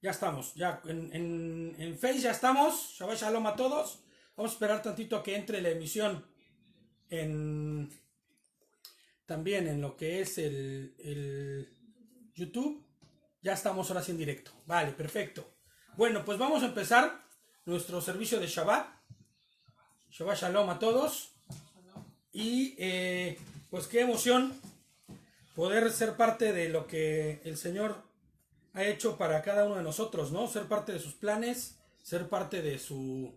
Ya estamos, ya en Face ya estamos. Shabbat Shalom a todos. Vamos a esperar tantito a que entre la emisión en también en lo que es el YouTube. Ya estamos ahora sí en directo. Vale, perfecto. Bueno, pues vamos a empezar nuestro servicio de Shabbat. Shabbat Shalom a todos. Y pues qué emoción poder ser parte de lo que el Señor ha hecho para cada uno de nosotros, ¿no? Ser parte de sus planes, ser parte de su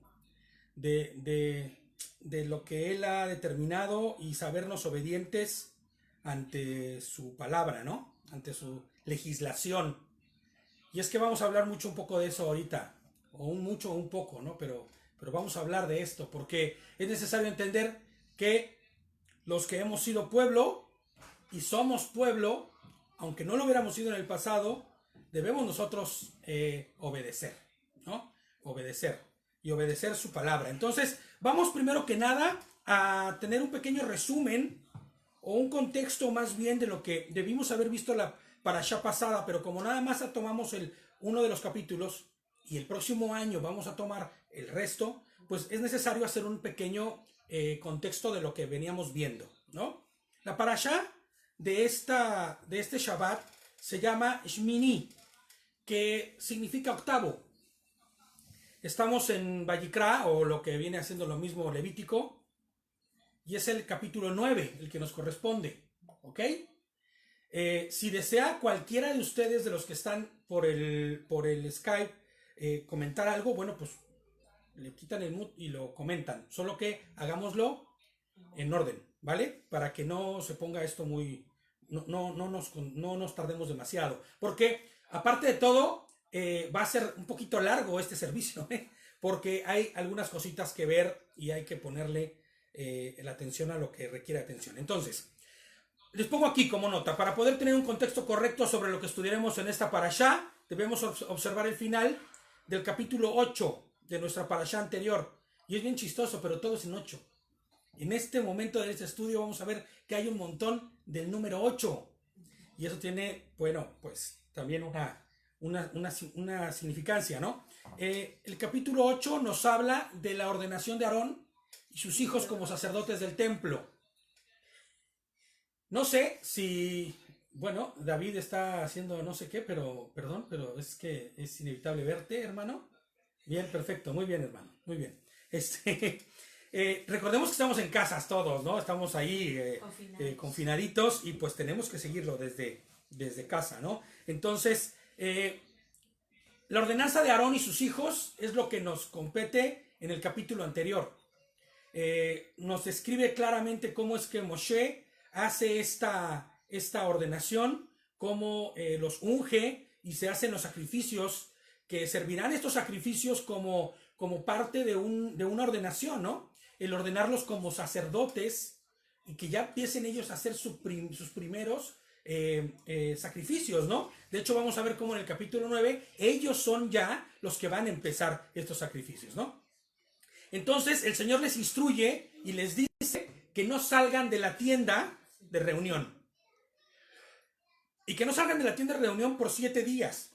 de lo que él ha determinado y sabernos obedientes ante su palabra, ¿no? Ante su legislación. Y es que vamos a hablar mucho un poco de eso ahorita, o un mucho o un poco, ¿no? Pero vamos a hablar de esto, porque es necesario entender que los que hemos sido pueblo y somos pueblo, aunque no lo hubiéramos sido en el pasado, debemos nosotros obedecer, ¿no? Obedecer y obedecer su palabra. Entonces, vamos primero que nada a tener un pequeño resumen o un contexto más bien de lo que debimos haber visto la parashá pasada, pero como nada más tomamos uno de los capítulos y el próximo año vamos a tomar el resto, pues es necesario hacer un pequeño contexto de lo que veníamos viendo, ¿no? La parashá de este Shabbat se llama Shmini, que significa octavo. Estamos en Vayikra, o lo que viene haciendo lo mismo Levítico, y es el capítulo 9, el que nos corresponde, ¿ok? Si desea cualquiera de ustedes, de los que están por el Skype, comentar algo, bueno, pues le quitan el mute y lo comentan, solo que hagámoslo en orden, ¿vale? Para que no se ponga esto muy... No nos tardemos demasiado, porque aparte de todo, va a ser un poquito largo este servicio, porque hay algunas cositas que ver y hay que ponerle la atención a lo que requiere atención. Entonces, les pongo aquí como nota, para poder tener un contexto correcto sobre lo que estudiaremos en esta parashá, debemos observar el final del capítulo 8 de nuestra parashá anterior. Y es bien chistoso, pero todo es en 8. En este momento de este estudio vamos a ver que hay un montón del número 8. Y eso tiene, bueno, pues también una significancia, ¿no? El capítulo 8 nos habla de la ordenación de Aarón y sus hijos como sacerdotes del templo. No sé si, bueno, David está haciendo no sé qué, pero, perdón, pero es que es inevitable verte, hermano. Bien, perfecto, muy bien, hermano, muy bien. Recordemos que estamos en casas todos, ¿no? Estamos ahí confinaditos y pues tenemos que seguirlo desde casa, ¿no? Entonces, la ordenanza de Aarón y sus hijos es lo que nos compete en el capítulo anterior. Nos describe claramente cómo es que Moshe hace esta ordenación, cómo los unge y se hacen los sacrificios, que servirán estos sacrificios como parte de una ordenación, ¿no? El ordenarlos como sacerdotes y que ya empiecen ellos a hacer sus primeros sacrificios, ¿no? De hecho, vamos a ver cómo en el capítulo 9 ellos son ya los que van a empezar estos sacrificios, ¿no? Entonces el Señor les instruye y les dice que no salgan de la tienda de reunión. Y que no salgan de la tienda de reunión por 7 días.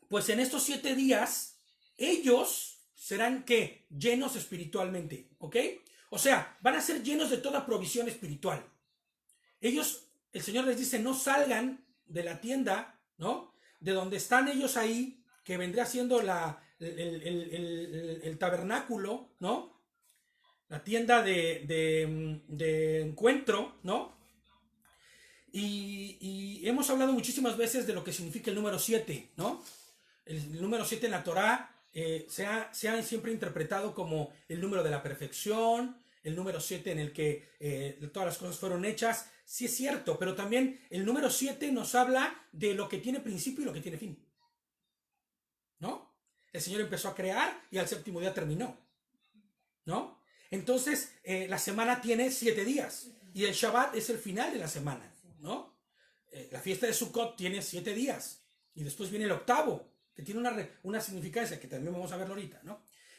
Pues en estos 7 días, ellos serán, ¿qué? Llenos espiritualmente, ¿ok? O sea, van a ser llenos de toda provisión espiritual. Ellos, el Señor les dice, no salgan de la tienda, ¿no? De donde están ellos ahí, que vendría siendo el tabernáculo, ¿no? La tienda de encuentro, ¿no? Y hemos hablado muchísimas veces de lo que significa el número 7, ¿no? El número 7 en la Torá se ha siempre interpretado como el número de la perfección, el número 7 en el que todas las cosas fueron hechas. Sí es cierto, pero también el número 7 nos habla de lo que tiene principio y lo que tiene fin, ¿no? El Señor empezó a crear y al séptimo día terminó, ¿no? Entonces, la semana tiene 7 días y el Shabbat es el final de la semana, ¿no? La fiesta de Sukkot tiene 7 días y después viene el octavo, que tiene una significancia que también vamos a verlo ahorita,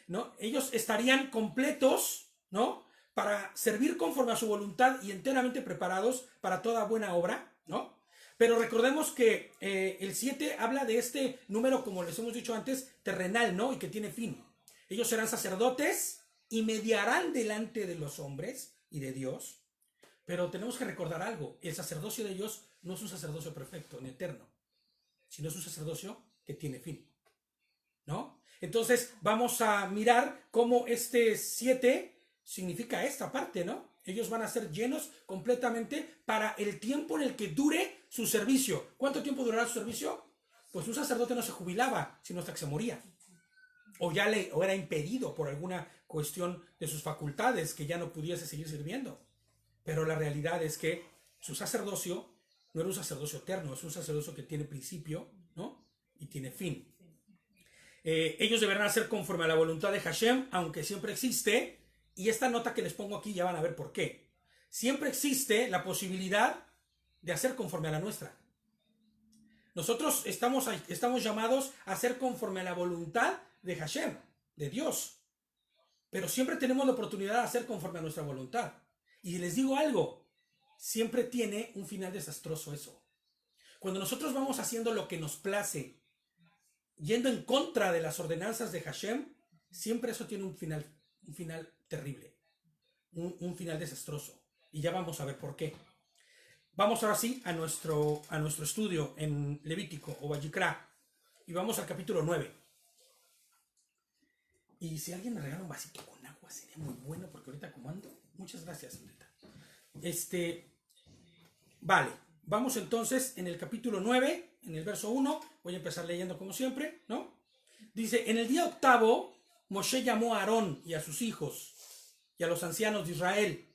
¿no? Ellos estarían completos, ¿no? Para servir conforme a su voluntad y enteramente preparados para toda buena obra, ¿no? Pero recordemos que el 7 habla de este número, como les hemos dicho antes, terrenal, ¿no? Y que tiene fin. Ellos serán sacerdotes y mediarán delante de los hombres y de Dios. Pero tenemos que recordar algo. El sacerdocio de ellos no es un sacerdocio perfecto ni eterno, sino es un sacerdocio que tiene fin, ¿no? Entonces vamos a mirar cómo este 7 significa esta parte, ¿no? Ellos van a ser llenos completamente para el tiempo en el que dure su servicio. ¿Cuánto tiempo durará su servicio? Pues un sacerdote no se jubilaba, sino hasta que se moría. O era impedido por alguna cuestión de sus facultades, que ya no pudiese seguir sirviendo. Pero la realidad es que su sacerdocio no era un sacerdocio eterno, es un sacerdocio que tiene principio, ¿no? Y tiene fin. Ellos deberán hacer conforme a la voluntad de Hashem, aunque siempre existe, y esta nota que les pongo aquí ya van a ver por qué. Siempre existe la posibilidad de hacer conforme a la nuestra. Nosotros estamos llamados a hacer conforme a la voluntad de Hashem, de Dios. Pero siempre tenemos la oportunidad de hacer conforme a nuestra voluntad. Y les digo algo, siempre tiene un final desastroso eso. Cuando nosotros vamos haciendo lo que nos place, yendo en contra de las ordenanzas de Hashem, siempre eso tiene un final terrible, un final desastroso. Y ya vamos a ver por qué. Vamos ahora sí a nuestro estudio en Levítico o Vayikra. Y vamos al capítulo 9. Y si alguien me regala un vasito con agua, sería muy bueno, porque ahorita como ando. Muchas gracias, Andreta. Vale, vamos entonces en el capítulo 9, en el verso 1. Voy a empezar leyendo como siempre, ¿no? Dice, en el día octavo, Moshe llamó a Aarón y a sus hijos y a los ancianos de Israel.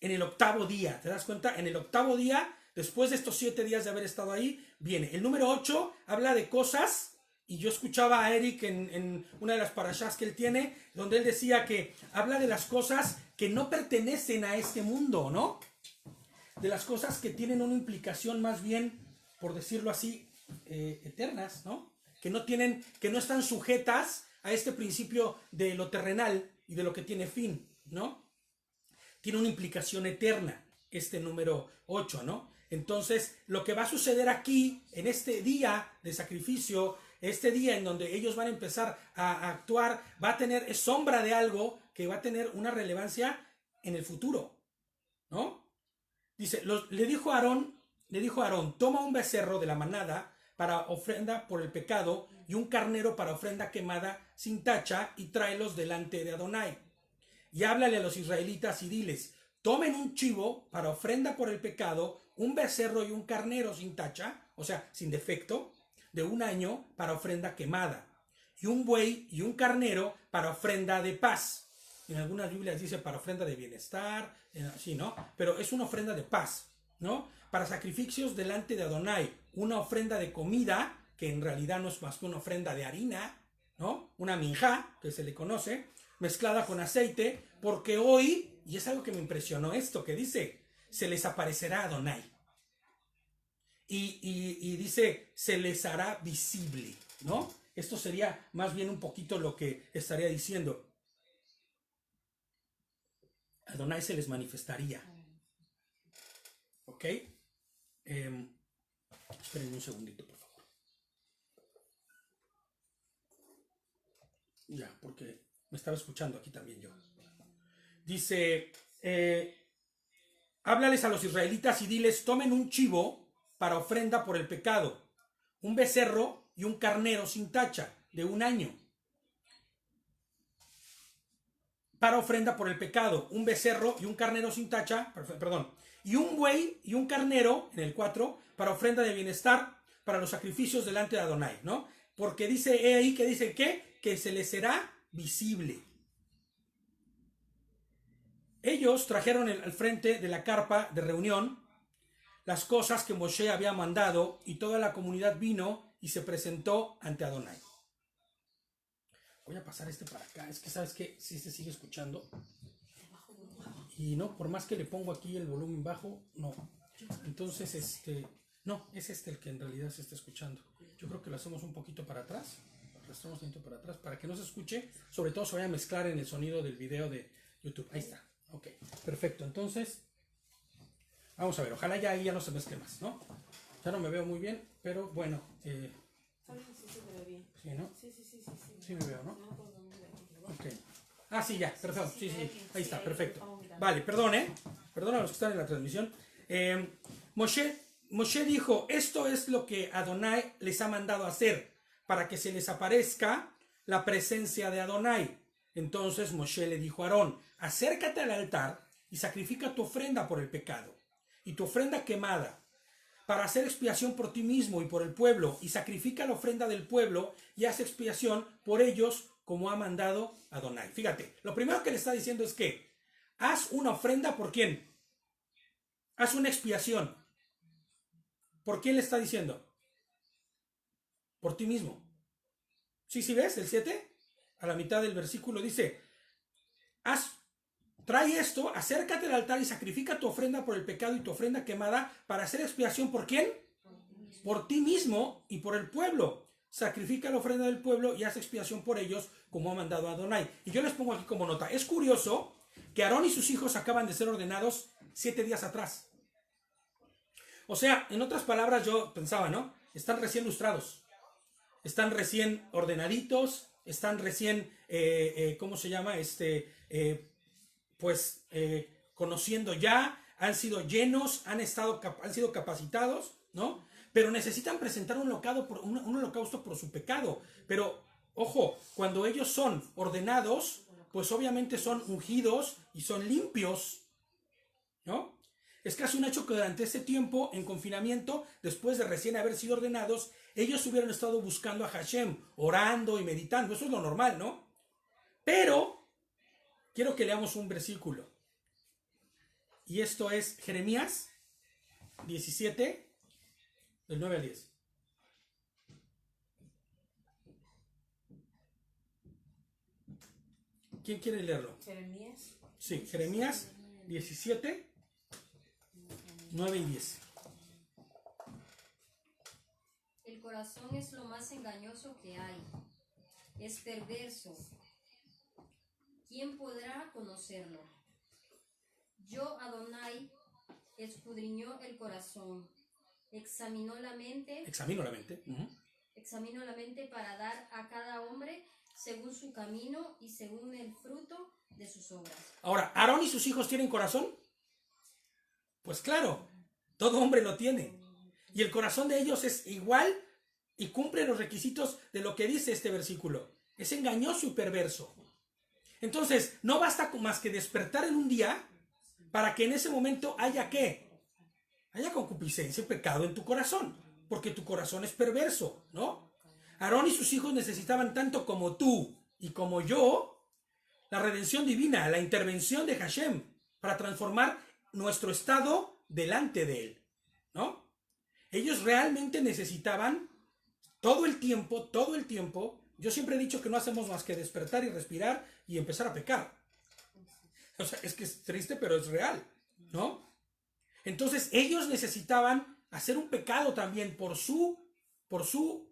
En el octavo día, ¿te das cuenta? En el octavo día, después de estos 7 días de haber estado ahí, viene. El número 8 habla de cosas, y yo escuchaba a Eric en una de las parashás que él tiene, donde él decía que habla de las cosas que no pertenecen a este mundo, ¿no? De las cosas que tienen una implicación más bien, por decirlo así, eternas, ¿no? Que no están sujetas a este principio de lo terrenal y de lo que tiene fin, ¿no? Tiene una implicación eterna, este número 8, ¿no? Entonces, lo que va a suceder aquí, en este día de sacrificio, este día en donde ellos van a empezar a actuar, va a tener sombra de algo que va a tener una relevancia en el futuro, ¿no? Dice, le dijo a Aarón, toma un becerro de la manada para ofrenda por el pecado y un carnero para ofrenda quemada sin tacha y tráelos delante de Adonai. Y háblale a los israelitas y diles, tomen un chivo para ofrenda por el pecado, un becerro y un carnero sin tacha, o sea, sin defecto, de 1 año para ofrenda quemada, y un buey y un carnero para ofrenda de paz. En algunas Biblias dice para ofrenda de bienestar, así, ¿no? Pero es una ofrenda de paz, ¿no? Para sacrificios delante de Adonai, una ofrenda de comida, que en realidad no es más que una ofrenda de harina, ¿no? Una minjá, que se le conoce, mezclada con aceite, porque hoy, y es algo que me impresionó esto, que dice, se les aparecerá Adonai. Y dice, se les hará visible, ¿no? Esto sería más bien un poquito lo que estaría diciendo. Adonai se les manifestaría. ¿Ok? Esperen un segundito, por favor. Ya, porque me estaba escuchando aquí también yo. Dice, háblales a los israelitas y diles, tomen un chivo para ofrenda por el pecado, un becerro y un carnero sin tacha de 1 año. Para ofrenda por el pecado, un becerro y un carnero sin tacha, perdón, y un buey y un carnero, en el 4, para ofrenda de bienestar, para los sacrificios delante de Adonai, ¿no? Porque dice ahí que dice que se les será visible. Ellos trajeron al frente de la carpa de reunión las cosas que Moshe había mandado, y toda la comunidad vino y se presentó ante Adonai. Voy a pasar para acá, es que sabes que si se sigue escuchando. Y no, por más que le pongo aquí el volumen bajo, no. Entonces, no, es el que en realidad se está escuchando. Yo creo que lo hacemos un poquito para atrás. Arrastramos un poquito para atrás para que no se escuche. Sobre todo se vaya a mezclar en el sonido del video de YouTube. Ahí está. Ok, perfecto. Entonces, Vamos a ver, ojalá ya ahí ya no se mezcle más, ¿no? Ya no me veo muy bien, pero bueno. Sí, se te ve bien. Sí, ¿no? Sí. Sí me veo, ¿no? No, pues, vamos a ver. Ok. Ah, sí, ya, perdón. Sí, se ve bien. ahí Sí, está, ahí perfecto. vamos mirando. Vale, perdón, ¿eh? Perdón a los que están en la transmisión. Moshe dijo, esto es lo que Adonai les ha mandado hacer, para que se les aparezca la presencia de Adonai. Entonces Moshe le dijo a Aarón, acércate al altar y sacrifica tu ofrenda por el pecado, y tu ofrenda quemada, para hacer expiación por ti mismo y por el pueblo, y sacrifica la ofrenda del pueblo y haz expiación por ellos, como ha mandado Adonai. Fíjate, lo primero que le está diciendo es que haz una ofrenda por quién. Haz una expiación. ¿Por quién le está diciendo? Por ti mismo. Sí, ves, el 7, a la mitad del versículo dice, trae esto, acércate al altar y sacrifica tu ofrenda por el pecado y tu ofrenda quemada para hacer expiación. ¿Por quién? Por ti mismo y por el pueblo. Sacrifica la ofrenda del pueblo y haz expiación por ellos, como ha mandado Adonai. Y yo les pongo aquí como nota, es curioso que Aarón y sus hijos acaban de ser ordenados 7 días atrás. O sea, en otras palabras yo pensaba, ¿no? Están recién lustrados, están recién ordenaditos, están recién, ¿cómo se llama? Conociendo ya, han sido llenos, han sido capacitados, ¿no? Pero necesitan presentar un holocausto por su pecado. Pero, ojo, cuando ellos son ordenados, pues obviamente son ungidos y son limpios, ¿no? Es casi un hecho que durante ese tiempo, en confinamiento, después de recién haber sido ordenados, ellos hubieran estado buscando a Hashem, orando y meditando. Eso es lo normal, ¿no? Pero, quiero que leamos un versículo. Y esto es Jeremías 17, del 9 al 10. ¿Quién quiere leerlo? Jeremías. Sí, Jeremías 17, 9 y 10. El corazón es lo más engañoso que hay. Es perverso. ¿Quién podrá conocerlo? Yo, Adonai, escudriñó el corazón, examino la mente para dar a cada hombre según su camino y según el fruto de sus obras. Ahora, ¿Aarón y sus hijos tienen corazón? Pues claro, todo hombre lo tiene. Y el corazón de ellos es igual y cumple los requisitos de lo que dice este versículo. Es engañoso y perverso. Entonces, no basta más que despertar en un día para que en ese momento haya ¿qué? Haya concupiscencia y pecado en tu corazón, porque tu corazón es perverso, ¿no? Aarón y sus hijos necesitaban tanto como tú y como yo la redención divina, la intervención de Hashem para transformar nuestro estado delante de él, ¿no? Ellos realmente necesitaban todo el tiempo. Yo siempre he dicho que no hacemos más que despertar y respirar y empezar a pecar. O sea, es que es triste, pero es real, ¿no? Entonces ellos necesitaban hacer un pecado también por su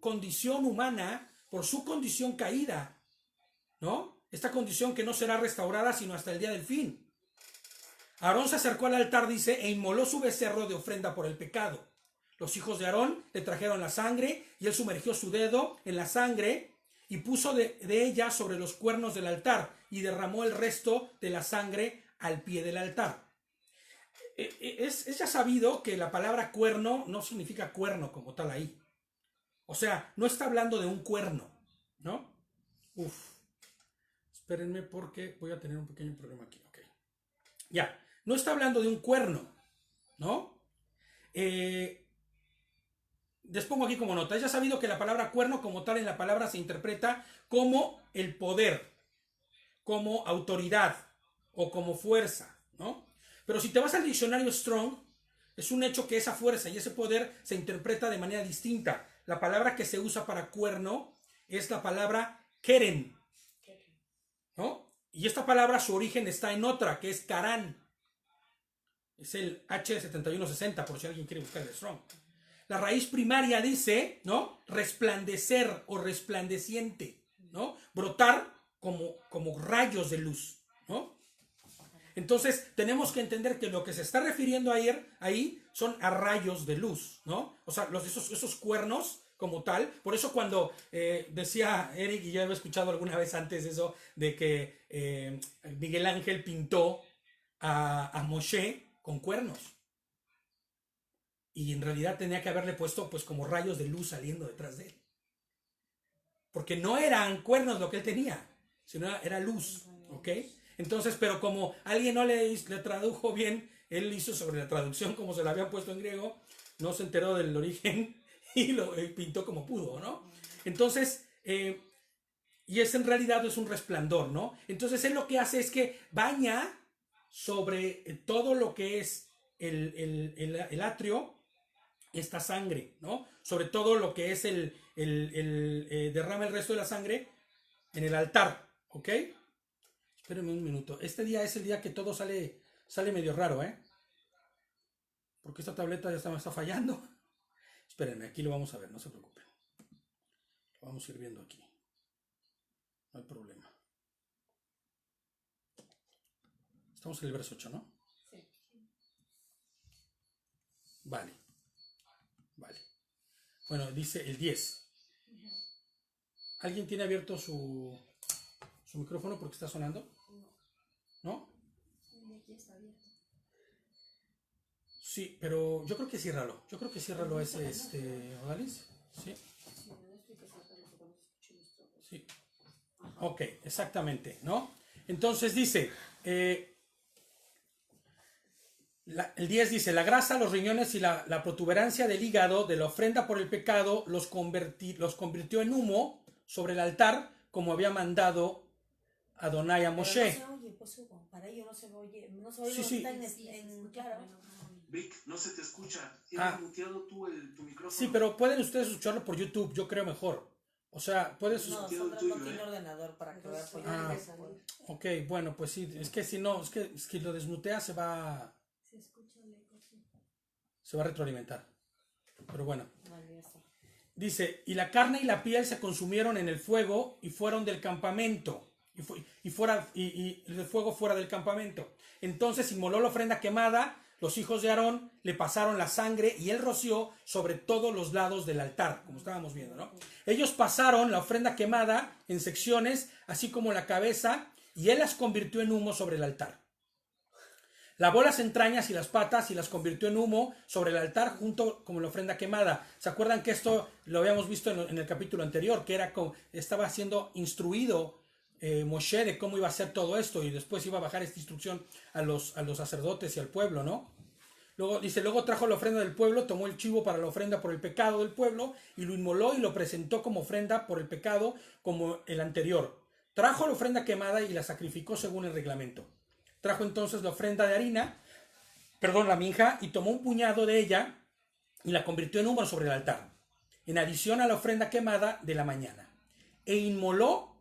condición humana, por su condición caída, ¿no? Esta condición que no será restaurada sino hasta el día del fin. Aarón se acercó al altar, dice, e inmoló su becerro de ofrenda por el pecado. Los hijos de Aarón le trajeron la sangre y él sumergió su dedo en la sangre y puso de ella sobre los cuernos del altar y derramó el resto de la sangre al pie del altar. Es ya sabido que la palabra cuerno no significa cuerno como tal ahí. O sea, no está hablando de un cuerno, ¿no? Espérenme porque voy a tener un pequeño problema aquí. Ok. Ya, no está hablando de un cuerno, ¿no? Les pongo aquí como nota. Es ya sabido que la palabra cuerno como tal en la palabra se interpreta como el poder, como autoridad o como fuerza, ¿no? Pero si te vas al diccionario Strong, es un hecho que esa fuerza y ese poder se interpreta de manera distinta. La palabra que se usa para cuerno es la palabra keren, ¿no? Y esta palabra, su origen está en otra, que es karán. Es el H7160, por si alguien quiere buscar el Strong. La raíz primaria dice, ¿no? Resplandecer o resplandeciente, ¿no? Brotar como rayos de luz, ¿no? Entonces tenemos que entender que lo que se está refiriendo ahí son a rayos de luz, ¿no? O sea, esos cuernos como tal. Por eso cuando decía Eric, y yo había escuchado alguna vez antes eso, de que Miguel Ángel pintó a Moshe con cuernos. Y en realidad tenía que haberle puesto pues como rayos de luz saliendo detrás de él. Porque no eran cuernos lo que él tenía, sino era luz, ¿ok? Entonces, pero como alguien no le tradujo bien, él hizo sobre la traducción como se la habían puesto en griego, no se enteró del origen y lo pintó como pudo, ¿no? Entonces, y en realidad es un resplandor, ¿no? Entonces él lo que hace es que baña sobre todo lo que es el atrio, esta sangre, ¿no? Sobre todo lo que es derrama el resto de la sangre en el altar, ¿ok? Espérenme un minuto. Este día es el día que todo sale medio raro, ¿eh? Porque esta tableta ya me está fallando. Espérenme, aquí lo vamos a ver, no se preocupen. Lo vamos a ir viendo aquí. No hay problema. Estamos en el verso 8, ¿no? Sí. Vale. Bueno, dice el 10. ¿Alguien tiene abierto su micrófono porque está sonando? ¿No? De aquí está abierto. Sí, pero yo creo que ciérralo. ese, Odalis. Sí. Sí. Ok, exactamente, ¿no? Entonces dice, el 10 dice, la grasa, los riñones y la protuberancia del hígado de la ofrenda por el pecado los convirtió en humo sobre el altar, como había mandado Adonai a Moshe. Pero no se oye, pues Hugo, para ello no se oye, Sí, sí. Claro. Vic, no se te escucha. Tienes muteado tú tu micrófono. Sí, pero pueden ustedes escucharlo por YouTube, yo creo mejor. O sea, puedes... No, Entiendo Sandra el tuyo, no tiene ¿eh? ordenador para que vea por Ah. YouTube. Ok, bueno, pues sí, es que si no, es que lo desmutea se va Se escucha el eco, sí. a retroalimentar. Pero bueno. Vale, ya está. Dice, y la carne y la piel se consumieron en el fuego y fueron del campamento. Y el fuego fuera del campamento. Entonces inmoló la ofrenda quemada, los hijos de Aarón le pasaron la sangre y él roció sobre todos los lados del altar, como estábamos viendo, ¿no? Ellos pasaron la ofrenda quemada en secciones, así como la cabeza, y él las convirtió en humo sobre el altar. Lavó las entrañas y las patas y las convirtió en humo sobre el altar junto con la ofrenda quemada. ¿Se acuerdan que esto lo habíamos visto en el capítulo anterior? Que era como estaba siendo instruido Moshe de cómo iba a hacer todo esto y después iba a bajar esta instrucción a los sacerdotes y al pueblo, ¿no? Luego dice, luego trajo la ofrenda del pueblo, tomó el chivo para la ofrenda por el pecado del pueblo y lo inmoló y lo presentó como ofrenda por el pecado como el anterior. Trajo la ofrenda quemada y la sacrificó según el reglamento. Trajo entonces la ofrenda de harina, la minja, y tomó un puñado de ella y la convirtió en humo sobre el altar, en adición a la ofrenda quemada de la mañana. E inmoló,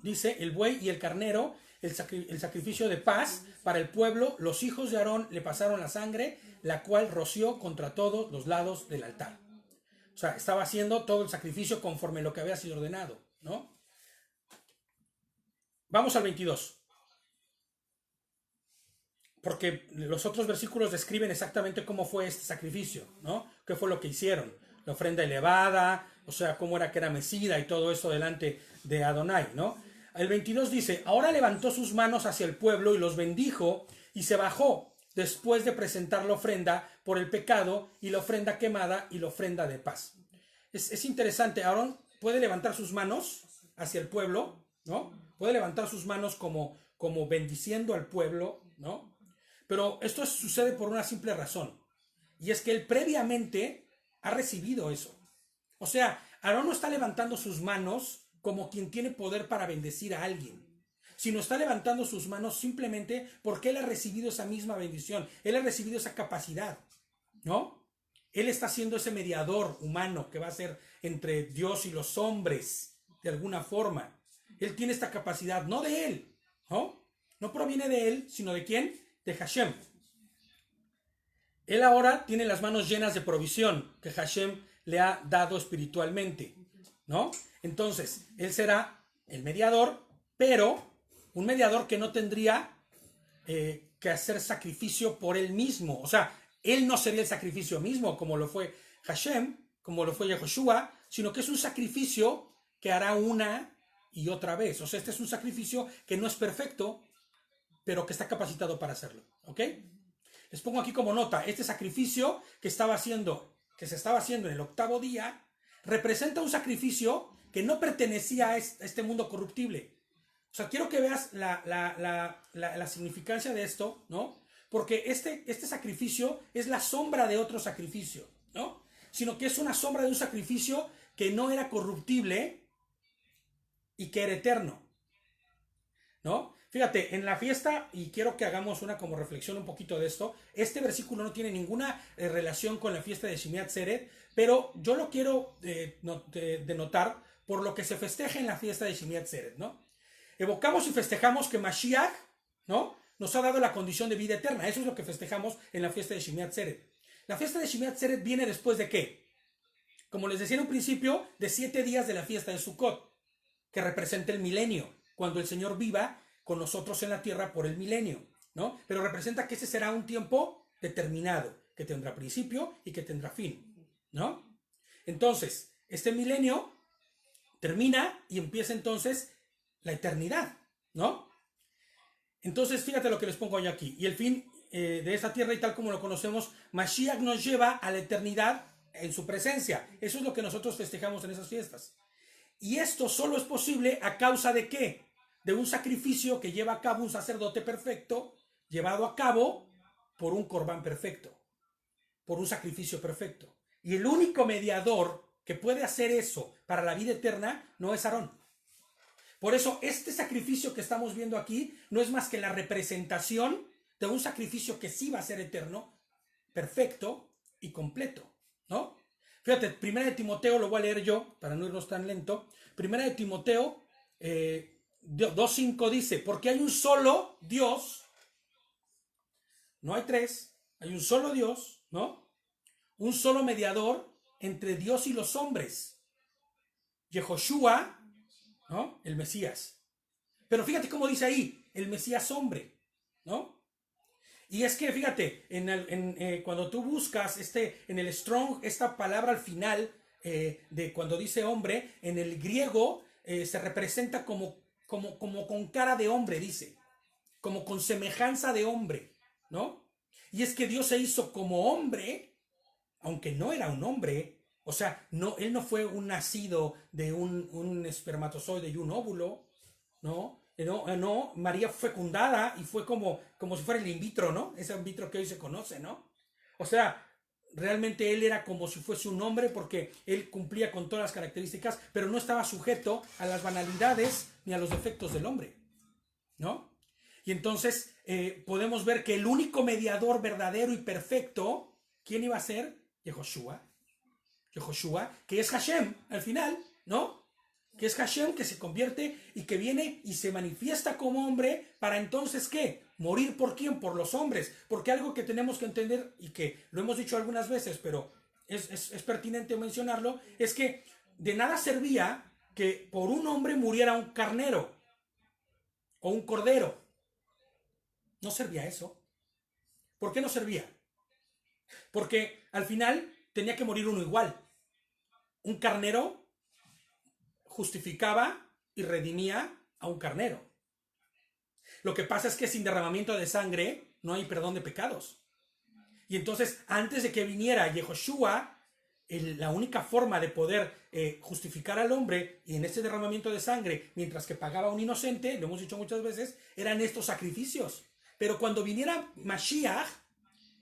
dice, el buey y el carnero, el sacrificio de paz para el pueblo. Los hijos de Aarón le pasaron la sangre, la cual roció contra todos los lados del altar. O sea, estaba haciendo todo el sacrificio conforme lo que había sido ordenado, ¿no? Vamos al 22. Porque los otros versículos describen exactamente cómo fue este sacrificio, ¿no? ¿Qué fue lo que hicieron? La ofrenda elevada, o sea, cómo era que era mecida y todo eso delante de Adonai, ¿no? El 22 dice, ahora levantó sus manos hacia el pueblo y los bendijo y se bajó después de presentar la ofrenda por el pecado y la ofrenda quemada y la ofrenda de paz. Es interesante, Aarón puede levantar sus manos hacia el pueblo, ¿no? Puede levantar sus manos como bendiciendo al pueblo, ¿no? Pero esto sucede por una simple razón, y es que él previamente ha recibido eso. O sea, Aarón no está levantando sus manos como quien tiene poder para bendecir a alguien, sino está levantando sus manos simplemente porque él ha recibido esa misma bendición, él ha recibido esa capacidad, ¿no? Él está siendo ese mediador humano que va a ser entre Dios y los hombres, de alguna forma. Él tiene esta capacidad, no de él, ¿no? No proviene de él, sino de ¿quién? De Hashem. Él ahora tiene las manos llenas de provisión que Hashem le ha dado espiritualmente, ¿no? Entonces, él será el mediador, pero un mediador que no tendría que hacer sacrificio por él mismo. O sea, él no sería el sacrificio mismo, como lo fue Hashem, como lo fue Yehoshua, sino que es un sacrificio que hará una y otra vez. O sea, este es un sacrificio que no es perfecto, pero que está capacitado para hacerlo. ¿Ok? Les pongo aquí como nota, este sacrificio que se estaba haciendo en el 8º día, representa un sacrificio que no pertenecía a este mundo corruptible. O sea, quiero que veas la significancia de esto, ¿no? Porque este sacrificio es la sombra de otro sacrificio, ¿no? Sino que es una sombra de un sacrificio que no era corruptible y que era eterno, ¿no? Fíjate, en la fiesta, y quiero que hagamos una como reflexión un poquito de esto, este versículo no tiene ninguna relación con la fiesta de Shemini Atzeret, pero yo lo quiero denotar por lo que se festeja en la fiesta de Shemini Atzeret, ¿no? Evocamos y festejamos que Mashiach, ¿no?, nos ha dado la condición de vida eterna. Eso es lo que festejamos en la fiesta de Shemini Atzeret. La fiesta de Shemini Atzeret viene después de ¿qué? Como les decía en un principio, de 7 días de la fiesta de Sukkot, que representa el milenio, cuando el Señor viva con nosotros en la tierra por el milenio, ¿no? Pero representa que ese será un tiempo determinado, que tendrá principio y que tendrá fin, ¿no? Entonces, este milenio termina y empieza entonces la eternidad, ¿no? Entonces, fíjate lo que les pongo yo aquí. Y el fin de esta tierra y tal como lo conocemos, Mashiach nos lleva a la eternidad en su presencia. Eso es lo que nosotros festejamos en esas fiestas. Y esto solo es posible a causa de ¿qué? De un sacrificio que lleva a cabo un sacerdote perfecto, llevado a cabo por un corbán perfecto, por un sacrificio perfecto. Y el único mediador que puede hacer eso para la vida eterna no es Aarón. Por eso este sacrificio que estamos viendo aquí no es más que la representación de un sacrificio que sí va a ser eterno, perfecto y completo, ¿no? Fíjate, 1 de Timoteo, lo voy a leer yo para no irnos tan lento. 1 de Timoteo 2:5 dice, porque hay un solo Dios, no hay tres, hay un solo Dios, ¿no? Un solo mediador entre Dios y los hombres, Yehoshua, ¿no? El Mesías. Pero fíjate cómo dice ahí, el Mesías hombre, ¿no? Y es que fíjate, cuando tú buscas en el Strong, esta palabra al final de cuando dice hombre, en el griego se representa como con cara de hombre, dice, como con semejanza de hombre, ¿no? Y es que Dios se hizo como hombre, aunque no era un hombre, o sea, no, él no fue un nacido de un espermatozoide y un óvulo, ¿no? No, María fue fecundada y fue como si fuera el in vitro, ¿no? Ese in vitro que hoy se conoce, ¿no? O sea, realmente él era como si fuese un hombre porque él cumplía con todas las características, pero no estaba sujeto a las banalidades ni a los defectos del hombre, ¿no? Y entonces podemos ver que el único mediador verdadero y perfecto, ¿quién iba a ser? Yehoshua, que es Hashem al final, ¿no? Que es Hashem, que se convierte y que viene y se manifiesta como hombre para entonces, ¿qué? ¿Morir por quién? Por los hombres. Porque algo que tenemos que entender y que lo hemos dicho algunas veces, pero es pertinente mencionarlo, es que de nada servía que por un hombre muriera un carnero o un cordero. No servía eso. ¿Por qué no servía? Porque al final tenía que morir uno igual. Un carnero justificaba y redimía a un carnero. Lo que pasa es que sin derramamiento de sangre no hay perdón de pecados. Y entonces, antes de que viniera Yehoshua, la única forma de poder justificar al hombre y en este derramamiento de sangre, mientras que pagaba a un inocente, lo hemos dicho muchas veces, eran estos sacrificios. Pero cuando viniera Mashiach,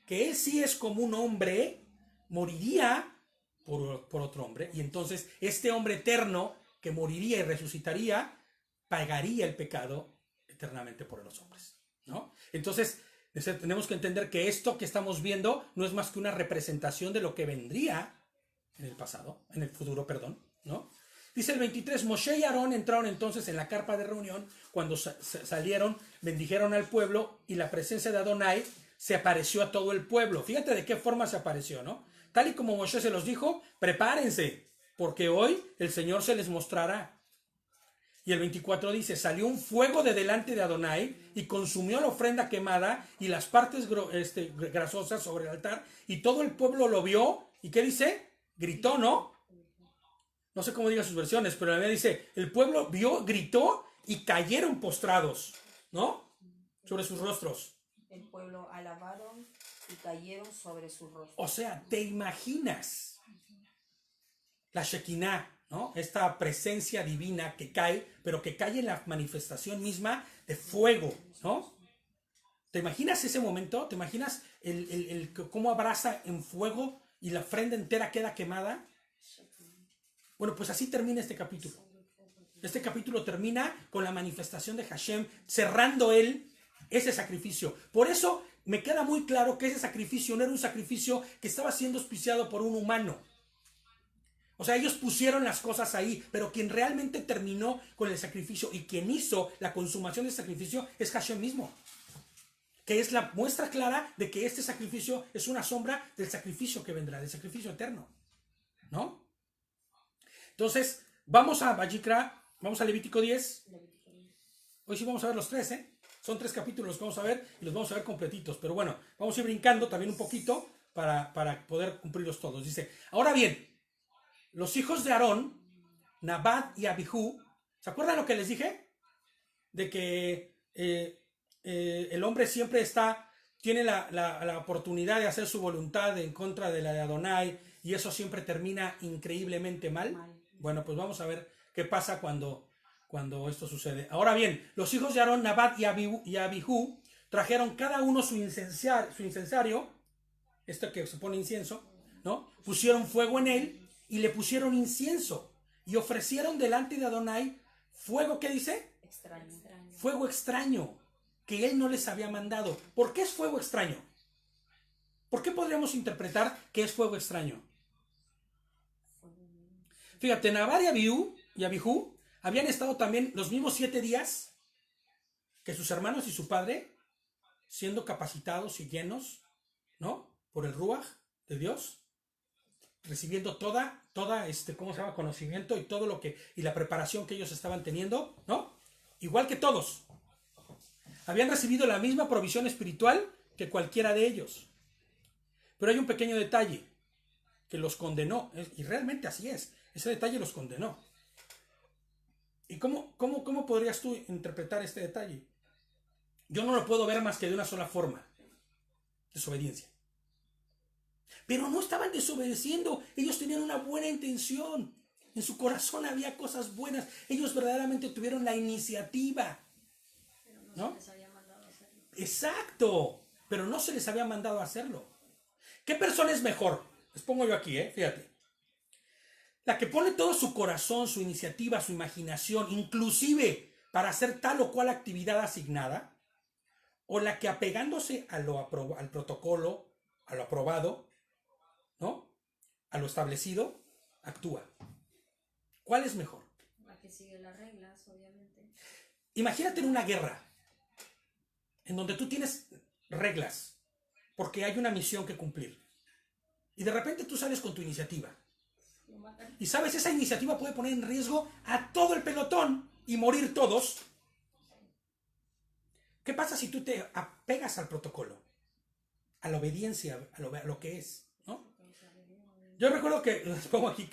que él sí es como un hombre, moriría por otro hombre. Y entonces este hombre eterno que moriría y resucitaría, pagaría el pecado eternamente por los hombres, ¿no? Entonces tenemos que entender que esto que estamos viendo no es más que una representación de lo que vendría en el futuro, ¿no? Dice el 23, Moshe y Aarón entraron entonces en la carpa de reunión, cuando salieron, bendijeron al pueblo y la presencia de Adonai se apareció a todo el pueblo. Fíjate de qué forma se apareció, ¿no? Tal y como Moshe se los dijo, prepárense, porque hoy el Señor se les mostrará. Y el 24 dice, salió un fuego de delante de Adonai y consumió la ofrenda quemada y las partes grasosas sobre el altar, y todo el pueblo lo vio. ¿Y qué dice? Gritó, ¿no? No sé cómo diga sus versiones, pero la mía dice, el pueblo vio, gritó y cayeron postrados, ¿no? Sobre sus rostros. El pueblo alabaron y cayeron sobre sus rostros. O sea, ¿te imaginas la Shekinah, ¿no? Esta presencia divina que cae, pero que cae en la manifestación misma de fuego, ¿no? ¿Te imaginas ese momento? ¿Te imaginas cómo abraza en fuego y la ofrenda entera queda quemada? Bueno, pues así termina este capítulo. Este capítulo termina con la manifestación de Hashem, cerrando él ese sacrificio. Por eso me queda muy claro que ese sacrificio no era un sacrificio que estaba siendo auspiciado por un humano. O sea, ellos pusieron las cosas ahí, pero quien realmente terminó con el sacrificio y quien hizo la consumación del sacrificio es Hashem mismo. Que es la muestra clara de que este sacrificio es una sombra del sacrificio que vendrá, del sacrificio eterno, ¿no? Entonces, vamos a Vayikra, vamos a Levítico 10. Hoy sí vamos a ver los 3, ¿eh? Son 3 capítulos que vamos a ver y los vamos a ver completitos. Pero bueno, vamos a ir brincando también un poquito para poder cumplirlos todos. Dice, ahora bien, los hijos de Aarón, Nadab y Abihu, ¿se acuerdan lo que les dije? De que el hombre siempre tiene la oportunidad de hacer su voluntad en contra de la de Adonai, y eso siempre termina increíblemente mal. Bueno, pues vamos a ver qué pasa cuando esto sucede. Ahora bien, los hijos de Aarón, Nadab y Abihu, trajeron cada uno su incensario, esto que se pone incienso, ¿no? Pusieron fuego en él y le pusieron incienso y ofrecieron delante de Adonai fuego, ¿qué dice? Extraño. Fuego extraño que él no les había mandado. ¿Por qué es fuego extraño? ¿Por qué podríamos interpretar que es fuego extraño? Fíjate, Nadab y Abihu habían estado también los mismos 7 días que sus hermanos y su padre, siendo capacitados y llenos, ¿no? Por el Ruach de Dios, recibiendo toda ¿cómo se llama? Conocimiento y todo lo que, y la preparación que ellos estaban teniendo, ¿no? Igual que todos. Habían recibido la misma provisión espiritual que cualquiera de ellos. Pero hay un pequeño detalle que los condenó, y realmente así es. Ese detalle los condenó. ¿Y cómo podrías tú interpretar este detalle? Yo no lo puedo ver más que de una sola forma: desobediencia. Pero no estaban desobedeciendo, ellos tenían una buena intención. En su corazón había cosas buenas. Ellos verdaderamente tuvieron la iniciativa. Pero ¿no? se les había mandado a hacerlo. Exacto, pero no se les había mandado a hacerlo. ¿Qué persona es mejor? Les pongo yo aquí, fíjate. La que pone todo su corazón, su iniciativa, su imaginación, inclusive para hacer tal o cual actividad asignada, o la que apegándose al protocolo, a lo aprobado, ¿no? A lo establecido, actúa. ¿Cuál es mejor? La que sigue las reglas, obviamente. Imagínate en una guerra, en donde tú tienes reglas, porque hay una misión que cumplir. Y de repente tú sales con tu iniciativa. Lo matan. Y sabes, esa iniciativa puede poner en riesgo a todo el pelotón y morir todos. ¿Qué pasa si tú te apegas al protocolo? A la obediencia, a lo que es, ¿no? Yo recuerdo que, les pongo aquí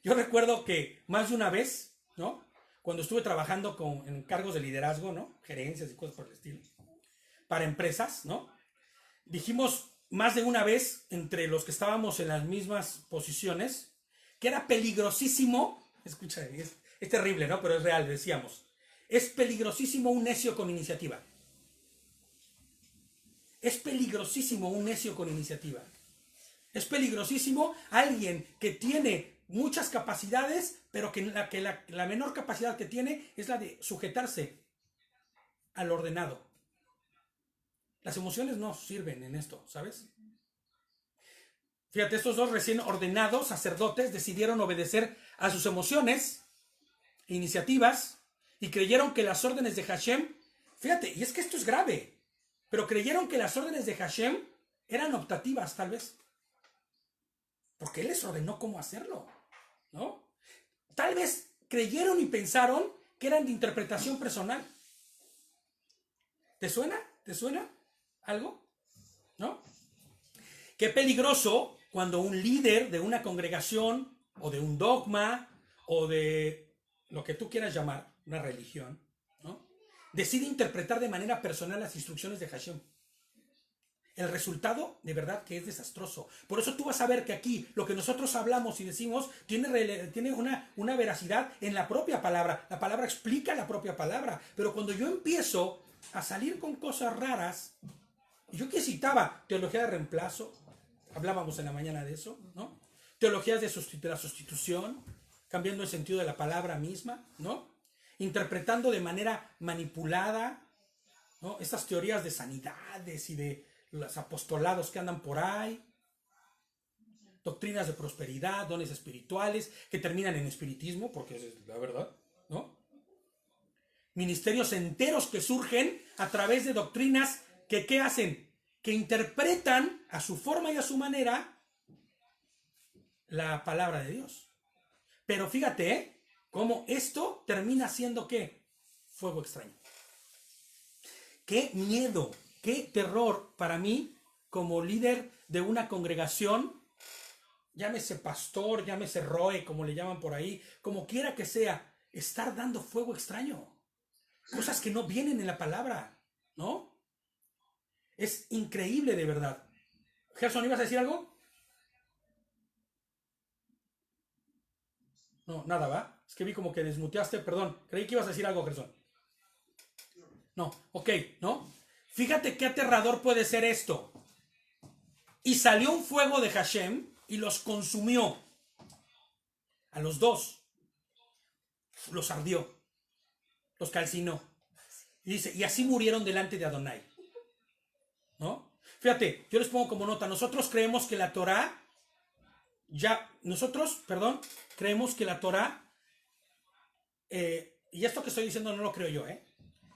yo recuerdo que más de una vez, ¿no? Cuando estuve trabajando en cargos de liderazgo, ¿no? Gerencias y cosas por el estilo, para empresas, ¿no? Dijimos más de una vez entre los que estábamos en las mismas posiciones que era peligrosísimo, escucha, es terrible, ¿no? Pero es real, decíamos, es peligrosísimo un necio con iniciativa. Es peligrosísimo un necio con iniciativa. Es peligrosísimo alguien que tiene muchas capacidades, pero que la menor capacidad que tiene es la de sujetarse al ordenado. Las emociones no sirven en esto, ¿sabes? Fíjate, estos dos recién ordenados sacerdotes decidieron obedecer a sus emociones, iniciativas, y creyeron que las órdenes de Hashem, fíjate, y es que esto es grave, pero creyeron que las órdenes de Hashem eran optativas, tal vez. Porque él les ordenó cómo hacerlo, ¿no? Tal vez creyeron y pensaron que eran de interpretación personal. ¿Te suena? ¿Te suena algo? ¿No? Qué peligroso cuando un líder de una congregación o de un dogma o de lo que tú quieras llamar, una religión, ¿no?, decide interpretar de manera personal las instrucciones de Hashem. El resultado, de verdad, que es desastroso. Por eso tú vas a ver que aquí lo que nosotros hablamos y decimos tiene una veracidad en la propia palabra. La palabra explica la propia palabra. Pero cuando yo empiezo a salir con cosas raras, yo que citaba teología de reemplazo, hablábamos en la mañana de eso, ¿no? Teologías de la sustitución, cambiando el sentido de la palabra misma, ¿no? Interpretando de manera manipulada, ¿no?, estas teorías de sanidades y de los apostolados que andan por ahí, doctrinas de prosperidad, dones espirituales que terminan en espiritismo, porque es la verdad, ¿no? Ministerios enteros que surgen a través de doctrinas que ¿qué hacen? Que interpretan a su forma y a su manera la palabra de Dios. Pero fíjate, cómo esto termina siendo ¿qué? Fuego extraño. ¡Qué miedo! ¡Qué terror para mí como líder de una congregación! Llámese pastor, llámese roe, como le llaman por ahí, como quiera que sea, estar dando fuego extraño. Cosas que no vienen en la palabra, ¿no? Es increíble, de verdad. Gerson, ¿ibas a decir algo? No, nada, ¿va? Es que vi como que desmuteaste, perdón. Creí que ibas a decir algo, Gerson. No, ok, ¿no? Fíjate qué aterrador puede ser esto. Y salió un fuego de Hashem y los consumió. A los dos. Los ardió. Los calcinó. Y dice, y así murieron delante de Adonai. ¿No? Fíjate, yo les pongo como nota, nosotros creemos que la Torah, creemos que la Torah, y esto que estoy diciendo no lo creo yo,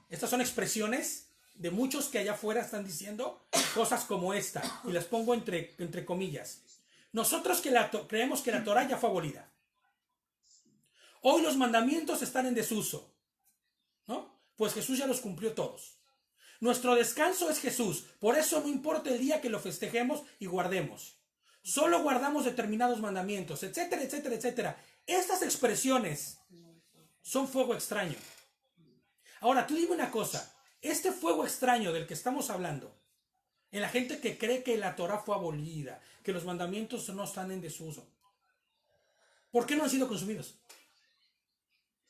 estas son expresiones de muchos que allá afuera están diciendo cosas como esta, y las pongo entre comillas. Nosotros creemos que la Torah ya fue abolida. Hoy los mandamientos están en desuso, ¿no? Pues Jesús ya los cumplió todos. Nuestro descanso es Jesús, por eso no importa el día que lo festejemos y guardemos. Solo guardamos determinados mandamientos, etcétera, etcétera, etcétera. Estas expresiones son fuego extraño. Ahora, tú dime una cosa, este fuego extraño del que estamos hablando, en la gente que cree que la Torah fue abolida, que los mandamientos no están en desuso, ¿por qué no han sido consumidos?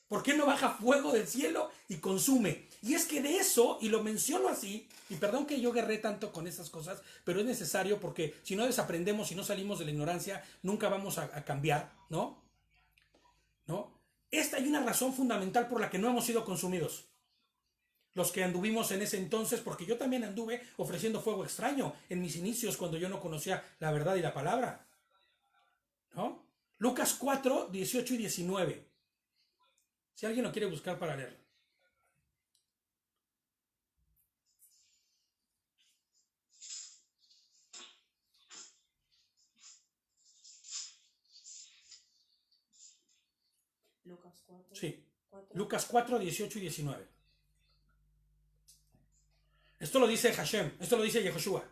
¿Por qué no baja fuego del cielo y consume? Y es que de eso, y lo menciono así, y perdón que yo guerré tanto con esas cosas, pero es necesario porque si no desaprendemos, si no salimos de la ignorancia, nunca vamos a cambiar, ¿no? ¿No? Esta hay una razón fundamental por la que no hemos sido consumidos. Los que anduvimos en ese entonces, porque yo también anduve ofreciendo fuego extraño en mis inicios cuando yo no conocía la verdad y la palabra, ¿no? Lucas 4, 18 y 19. Si alguien lo quiere buscar para leerlo. Lucas 4. Sí. 4. Lucas 4, 18 y 19. Esto lo dice Hashem, esto lo dice Yehoshua.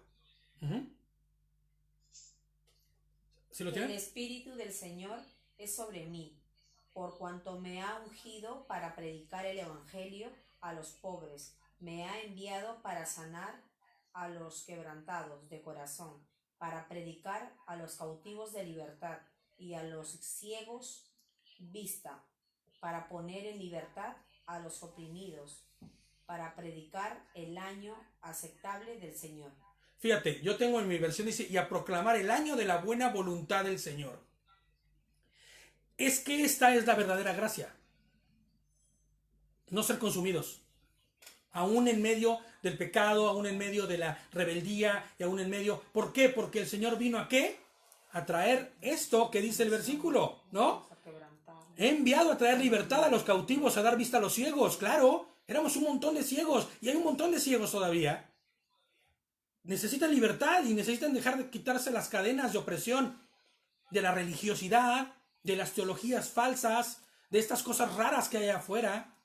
¿Sí lo El tienen? Espíritu del Señor es sobre mí, por cuanto me ha ungido para predicar el Evangelio a los pobres, me ha enviado para sanar a los quebrantados de corazón, para predicar a los cautivos de libertad y a los ciegos vista, para poner en libertad a los oprimidos, para predicar el año aceptable del Señor. Fíjate, yo tengo en mi versión, dice, y a proclamar el año de la buena voluntad del Señor. Es que esta es la verdadera gracia. No ser consumidos. Aún en medio del pecado, aún en medio de la rebeldía, y aún en medio... ¿Por qué? Porque el Señor vino ¿a qué? A traer esto que dice el versículo, ¿no? He enviado a traer libertad a los cautivos, a dar vista a los ciegos. Claro, éramos un montón de ciegos, y hay un montón de ciegos todavía. Necesitan libertad y necesitan dejar de quitarse las cadenas de opresión de la religiosidad, de las teologías falsas, de estas cosas raras que hay afuera,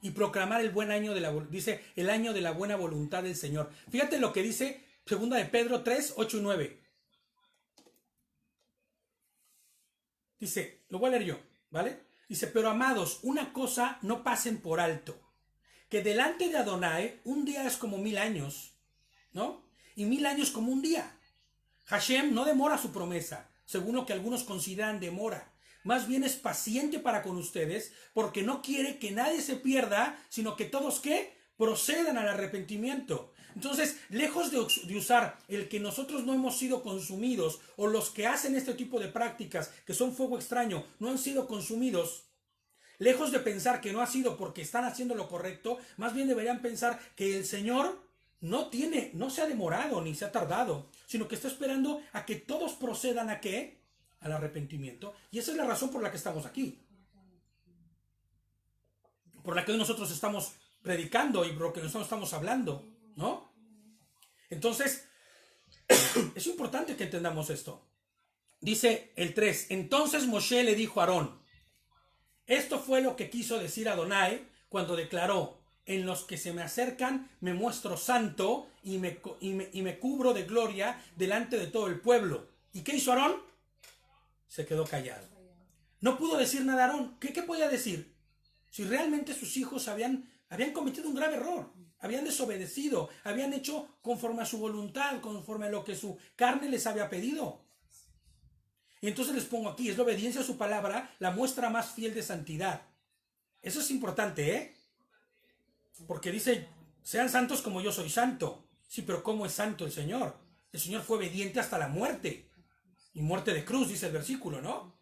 y proclamar el buen año dice, el año de la buena voluntad del Señor. Fíjate lo que dice segunda de Pedro 3, 8 y 9. Dice, lo voy a leer yo, ¿vale? Dice, pero amados, una cosa no pasen por alto, que delante de Adonai un día es como 1000 años, ¿no? Y 1000 años como un día. Hashem no demora su promesa, según lo que algunos consideran demora. Más bien es paciente para con ustedes, porque no quiere que nadie se pierda, sino que todos, ¿qué? Procedan al arrepentimiento. Entonces, lejos de usar el que nosotros no hemos sido consumidos, o los que hacen este tipo de prácticas, que son fuego extraño, no han sido consumidos, lejos de pensar que no ha sido porque están haciendo lo correcto, más bien deberían pensar que el Señor no se ha demorado ni se ha tardado, sino que está esperando a que todos procedan ¿a qué? Al arrepentimiento. Y esa es la razón por la que estamos aquí. Por la que hoy nosotros estamos predicando y por lo que nosotros estamos hablando, ¿no? Entonces, es importante que entendamos esto. Dice el 3, entonces Moshe le dijo a Aarón, esto fue lo que quiso decir Adonai cuando declaró, en los que se me acercan me muestro santo y me cubro de gloria delante de todo el pueblo. ¿Y qué hizo Aarón? Se quedó callado. No pudo decir nada Aarón. ¿Qué podía decir? Si realmente sus hijos habían cometido un grave error, habían desobedecido, habían hecho conforme a su voluntad, conforme a lo que su carne les había pedido. Y entonces les pongo aquí, es la obediencia a su palabra, la muestra más fiel de santidad. Eso es importante, ¿eh? Porque dice, sean santos como yo soy santo. Sí, pero ¿cómo es santo el Señor? El Señor fue obediente hasta la muerte. Y muerte de cruz, dice el versículo, ¿no?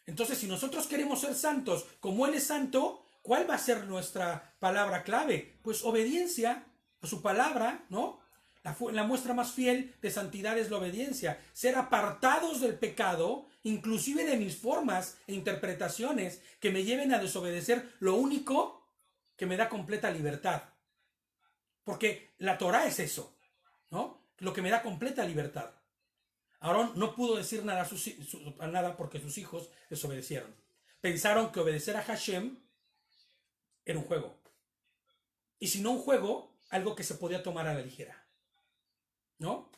Entonces, si nosotros queremos ser santos como Él es santo, ¿cuál va a ser nuestra palabra clave? Pues obediencia a su palabra, ¿no? La muestra más fiel de santidad es la obediencia. Ser apartados del pecado, inclusive de mis formas e interpretaciones que me lleven a desobedecer lo único que me da completa libertad. Porque la Torah es eso, ¿no? Lo que me da completa libertad. Aarón no pudo decir nada nada porque sus hijos desobedecieron. Pensaron que obedecer a Hashem era un juego. Y si no un juego, algo que se podía tomar a la ligera. ¿No?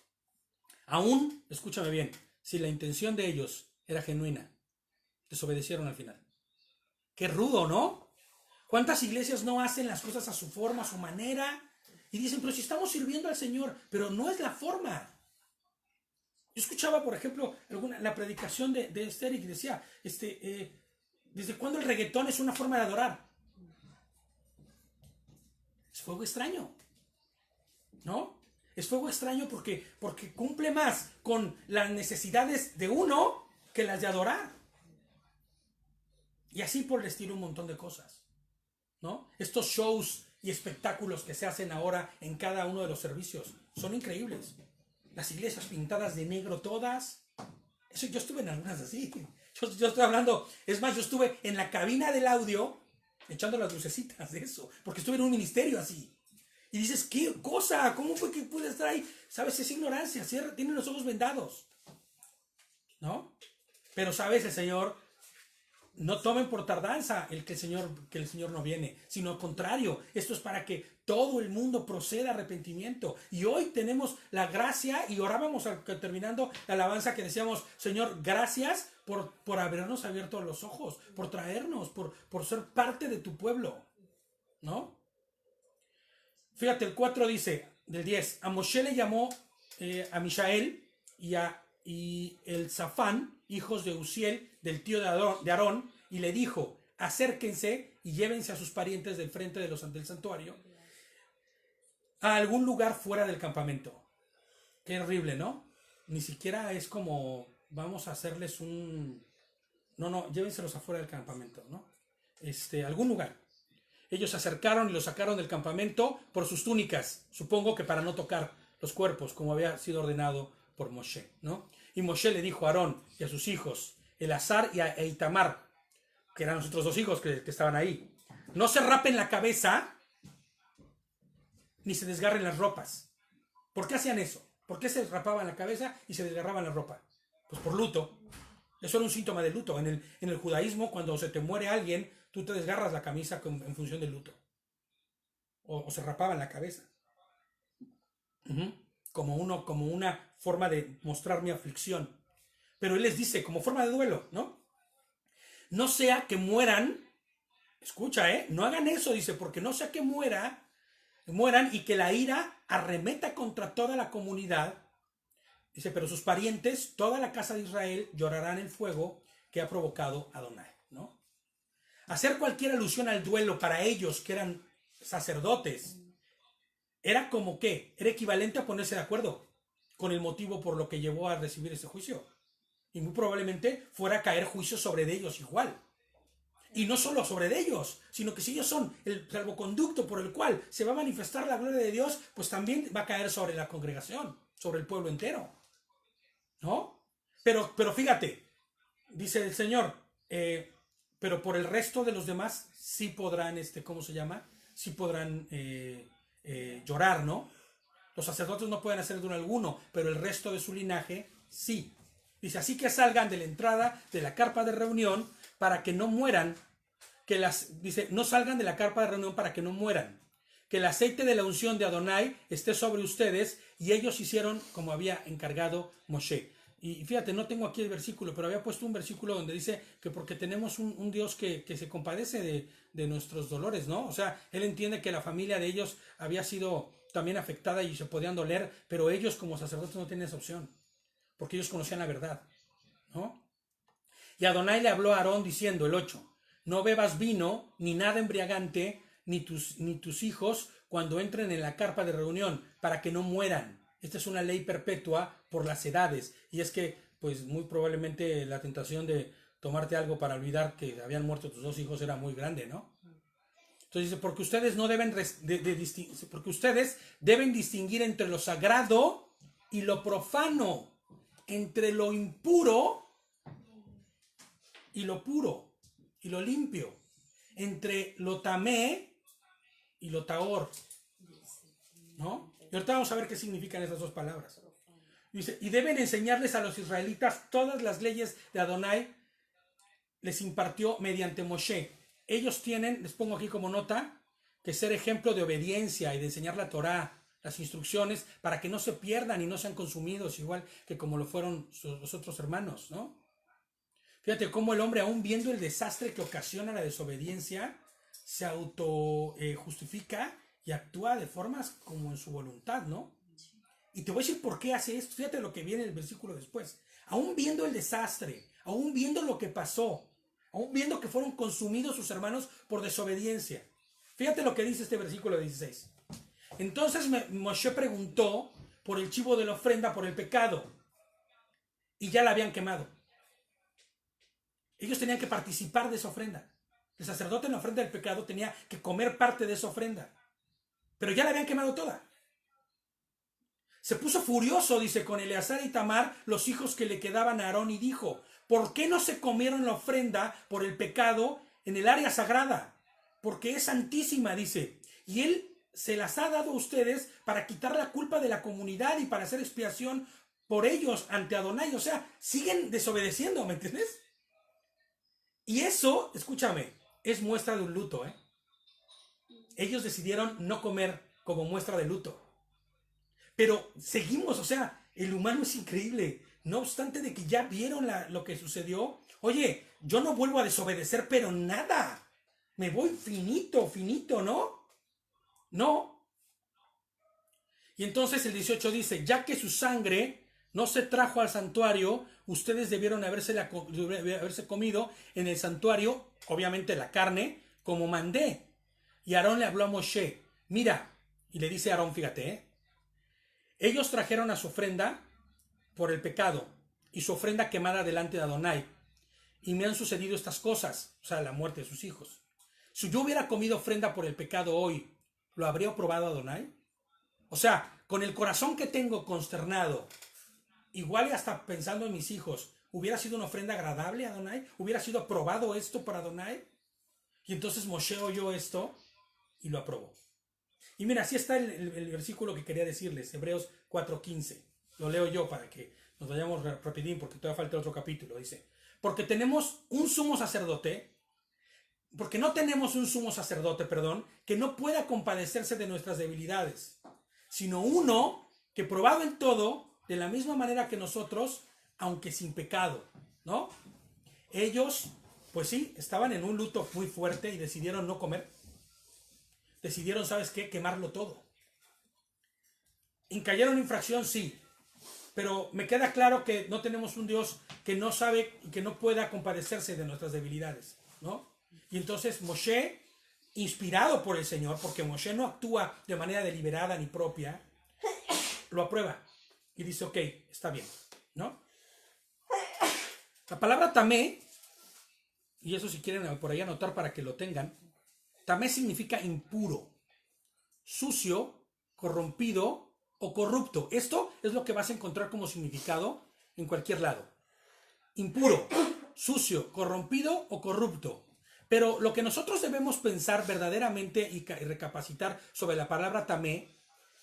Aún, escúchame bien, si la intención de ellos era genuina, desobedecieron al final. Qué rudo, ¿no? ¿Cuántas iglesias no hacen las cosas a su forma, a su manera? Y dicen, pero si estamos sirviendo al Señor, pero no es la forma. Yo escuchaba, por ejemplo, la predicación de Esther y que decía, ¿desde cuándo el reggaetón es una forma de adorar? Es fuego extraño, ¿no? Es fuego extraño porque cumple más con las necesidades de uno que las de adorar. Y así por el estilo un montón de cosas, ¿no? Estos shows y espectáculos que se hacen ahora en cada uno de los servicios son increíbles. Las iglesias pintadas de negro todas. Eso, yo estuve en algunas así. Yo estoy hablando, es más, yo estuve en la cabina del audio echando las lucecitas de eso, porque estuve en un ministerio así. Y dices, ¿qué cosa? ¿Cómo fue que pude estar ahí? ¿Sabes? Es ignorancia, tienen los ojos vendados, ¿no? Pero, ¿sabes? El Señor, no tomen por tardanza que el Señor no viene, sino al contrario, esto es para que todo el mundo proceda a arrepentimiento. Y hoy tenemos la gracia, y orábamos terminando la alabanza que decíamos, Señor, gracias por habernos abierto los ojos, por traernos, por ser parte de tu pueblo, ¿no? Fíjate, el 4 dice, del 10, a Moshe le llamó a Mishael y el Zafán, hijos de Uziel, del tío de Aarón, y le dijo, acérquense y llévense a sus parientes del frente del santuario a algún lugar fuera del campamento. Qué horrible, ¿no? Ni siquiera es como, vamos a hacerles No, llévenselos afuera del campamento, ¿no? Algún lugar. Ellos se acercaron y los sacaron del campamento por sus túnicas, supongo que para no tocar los cuerpos, como había sido ordenado por Moshe, ¿no? Y Moshe le dijo a Aarón y a sus hijos, Elazar e Itamar, que eran los otros dos hijos que estaban ahí, no se rapen la cabeza ni se desgarren las ropas. ¿Por qué hacían eso? ¿Por qué se rapaban la cabeza y se desgarraban la ropa? Pues por luto. Eso era un síntoma de luto. En el judaísmo, cuando se te muere alguien, tú te desgarras la camisa en función del luto. o se rapaban la cabeza. Ujú. Como una forma de mostrar mi aflicción. Pero él les dice, como forma de duelo, ¿no? No sea que mueran, escucha, no hagan eso, dice, porque no sea que mueran y que la ira arremeta contra toda la comunidad. Dice, pero sus parientes, toda la casa de Israel, llorarán el fuego que ha provocado Adonai, ¿no? Hacer cualquier alusión al duelo para ellos, que eran sacerdotes, era como que, era equivalente a ponerse de acuerdo con el motivo por lo que llevó a recibir ese juicio. Y muy probablemente fuera a caer juicio sobre ellos igual. Y no solo sobre ellos, sino que si ellos son el salvoconducto por el cual se va a manifestar la gloria de Dios, pues también va a caer sobre la congregación, sobre el pueblo entero, ¿no? Pero fíjate, dice el Señor, pero por el resto de los demás sí podrán, ¿cómo se llama? Sí podrán llorar, ¿no? Los sacerdotes no pueden hacer duelo alguno, pero el resto de su linaje sí. Dice, así que salgan de la entrada de la carpa de reunión para que no mueran, dice, no salgan de la carpa de reunión para que no mueran, que el aceite de la unción de Adonai esté sobre ustedes, y ellos hicieron como había encargado Moshe. Y fíjate, no tengo aquí el versículo, pero había puesto un versículo donde dice que porque tenemos un Dios que se compadece de nuestros dolores, ¿no? O sea, él entiende que la familia de ellos había sido también afectada y se podían doler, pero ellos como sacerdotes no tienen esa opción, porque ellos conocían la verdad, ¿no? Y Adonai le habló a Aarón diciendo, el 8, no bebas vino, ni nada embriagante, ni tus hijos, cuando entren en la carpa de reunión, para que no mueran. Esta es una ley perpetua por las edades. Y es que, pues, muy probablemente la tentación de tomarte algo para olvidar que habían muerto tus dos hijos era muy grande, ¿no? Entonces dice, porque ustedes no deben porque ustedes deben distinguir entre lo sagrado y lo profano, entre lo impuro y lo puro, y lo limpio, entre lo tamé y lo taor, ¿no? Y ahorita vamos a ver qué significan esas dos palabras. Dice, y deben enseñarles a los israelitas todas las leyes de Adonai, les impartió mediante Moshe. Ellos tienen, les pongo aquí como nota, que ser ejemplo de obediencia y de enseñar la Torá, las instrucciones, para que no se pierdan y no sean consumidos, igual que como lo fueron los otros hermanos, ¿no? Fíjate cómo el hombre, aún viendo el desastre que ocasiona la desobediencia, se justifica y actúa de formas como en su voluntad, ¿no? Y te voy a decir por qué hace esto. Fíjate lo que viene en el versículo después. Aún viendo el desastre, aún viendo lo que pasó, aún viendo que fueron consumidos sus hermanos por desobediencia. Fíjate lo que dice este versículo 16. Entonces Moshe preguntó por el chivo de la ofrenda por el pecado, y ya la habían quemado. Ellos tenían que participar de esa ofrenda. El sacerdote en la ofrenda del pecado tenía que comer parte de esa ofrenda, pero ya la habían quemado toda. Se puso furioso, dice, con Eleazar y Tamar, los hijos que le quedaban a Aarón, y dijo, ¿por qué no se comieron la ofrenda por el pecado en el área sagrada? Porque es santísima, dice, y él se las ha dado a ustedes para quitar la culpa de la comunidad y para hacer expiación por ellos ante Adonai. O sea, siguen desobedeciendo, ¿me entiendes? Y eso, escúchame, es muestra de un luto, ¿eh? Ellos decidieron no comer como muestra de luto. Pero seguimos, o sea, el humano es increíble. No obstante de que ya vieron lo que sucedió, oye, yo no vuelvo a desobedecer, pero nada. Me voy finito, ¿no? No. Y entonces el 18 dice, ya que su sangre no se trajo al santuario, ustedes debieron haberse comido en el santuario, obviamente la carne, como mandé. Y Aarón le habló a Moshe, mira, y le dice a Aarón, fíjate, ellos trajeron a su ofrenda por el pecado y su ofrenda quemada delante de Adonai, y me han sucedido estas cosas, o sea, la muerte de sus hijos. Si yo hubiera comido ofrenda por el pecado hoy, ¿lo habría aprobado Adonai? O sea, con el corazón que tengo consternado, igual y hasta pensando en mis hijos, ¿hubiera sido una ofrenda agradable a Adonai? ¿Hubiera sido aprobado esto para Adonai? Y entonces Moshe oyó esto y lo aprobó. Y mira, así está el versículo que quería decirles, Hebreos 4:15. Lo leo yo para que nos vayamos rapidín porque todavía falta otro capítulo. Dice, porque tenemos un sumo sacerdote porque no tenemos un sumo sacerdote, perdón, que no pueda compadecerse de nuestras debilidades, sino uno que probado en todo, de la misma manera que nosotros, aunque sin pecado, ¿no? Ellos, pues sí, estaban en un luto muy fuerte y decidieron no comer. Decidieron, ¿sabes qué? Quemarlo todo. ¿Incayeron infracción? Sí. Pero me queda claro que no tenemos un Dios que no sabe y que no pueda compadecerse de nuestras debilidades, ¿no? Y entonces Moshe, inspirado por el Señor, porque Moshe no actúa de manera deliberada ni propia, lo aprueba y dice, ok, está bien, ¿no? La palabra tamé, y eso si quieren por ahí anotar para que lo tengan, tamé significa impuro, sucio, corrompido o corrupto. Esto es lo que vas a encontrar como significado en cualquier lado. Impuro, sucio, corrompido o corrupto. Pero lo que nosotros debemos pensar verdaderamente y recapacitar sobre la palabra tamé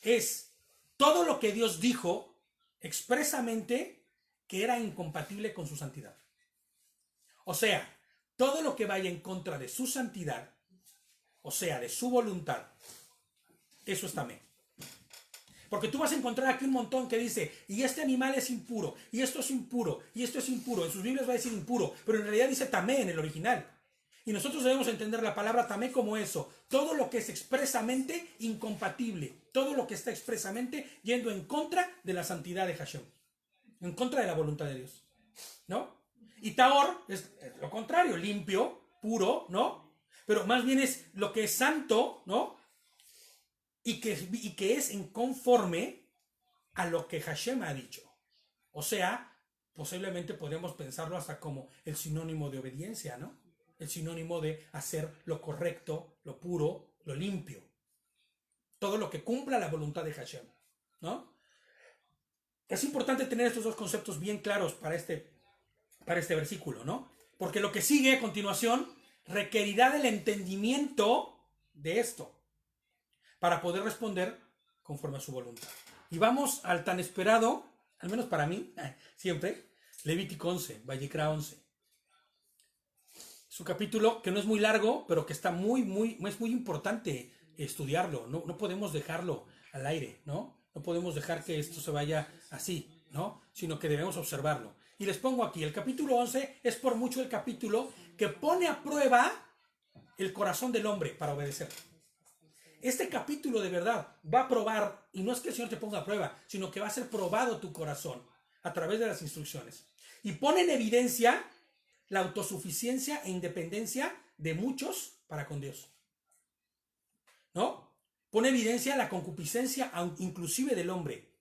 es todo lo que Dios dijo expresamente que era incompatible con su santidad. O sea, todo lo que vaya en contra de su santidad, o sea, de su voluntad, eso es tamé. Porque tú vas a encontrar aquí un montón que dice, y este animal es impuro, y esto es impuro, y esto es impuro. En sus Biblias va a decir impuro, pero en realidad dice tamé en el original. Y nosotros debemos entender la palabra tamé como eso. Todo lo que es expresamente incompatible. Todo lo que está expresamente yendo en contra de la santidad de Hashem. En contra de la voluntad de Dios. ¿No? Y Tahor es lo contrario, limpio, puro, ¿no? Pero más bien es lo que es santo, ¿no? Y que es en conforme a lo que Hashem ha dicho. O sea, posiblemente podemos pensarlo hasta como el sinónimo de obediencia, ¿no? El sinónimo de hacer lo correcto, lo puro, lo limpio. Todo lo que cumpla la voluntad de Hashem, ¿no? Es importante tener estos dos conceptos bien claros para este versículo, ¿no? Porque lo que sigue a continuación requerirá del entendimiento de esto para poder responder conforme a su voluntad. Y vamos al tan esperado, al menos para mí, siempre, Levítico 11, Vayikra 11. Es un capítulo que no es muy largo, pero que está es muy importante estudiarlo. No podemos dejarlo al aire, ¿no? No podemos dejar que esto se vaya así, ¿no? Sino que debemos observarlo. Y les pongo aquí, el capítulo 11 es por mucho el capítulo que pone a prueba el corazón del hombre para obedecer. Este capítulo de verdad va a probar, y no es que el Señor te ponga a prueba, sino que va a ser probado tu corazón a través de las instrucciones. Y pone en evidencia la autosuficiencia e independencia de muchos para con Dios. ¿No? Pone en evidencia la concupiscencia inclusive del hombre.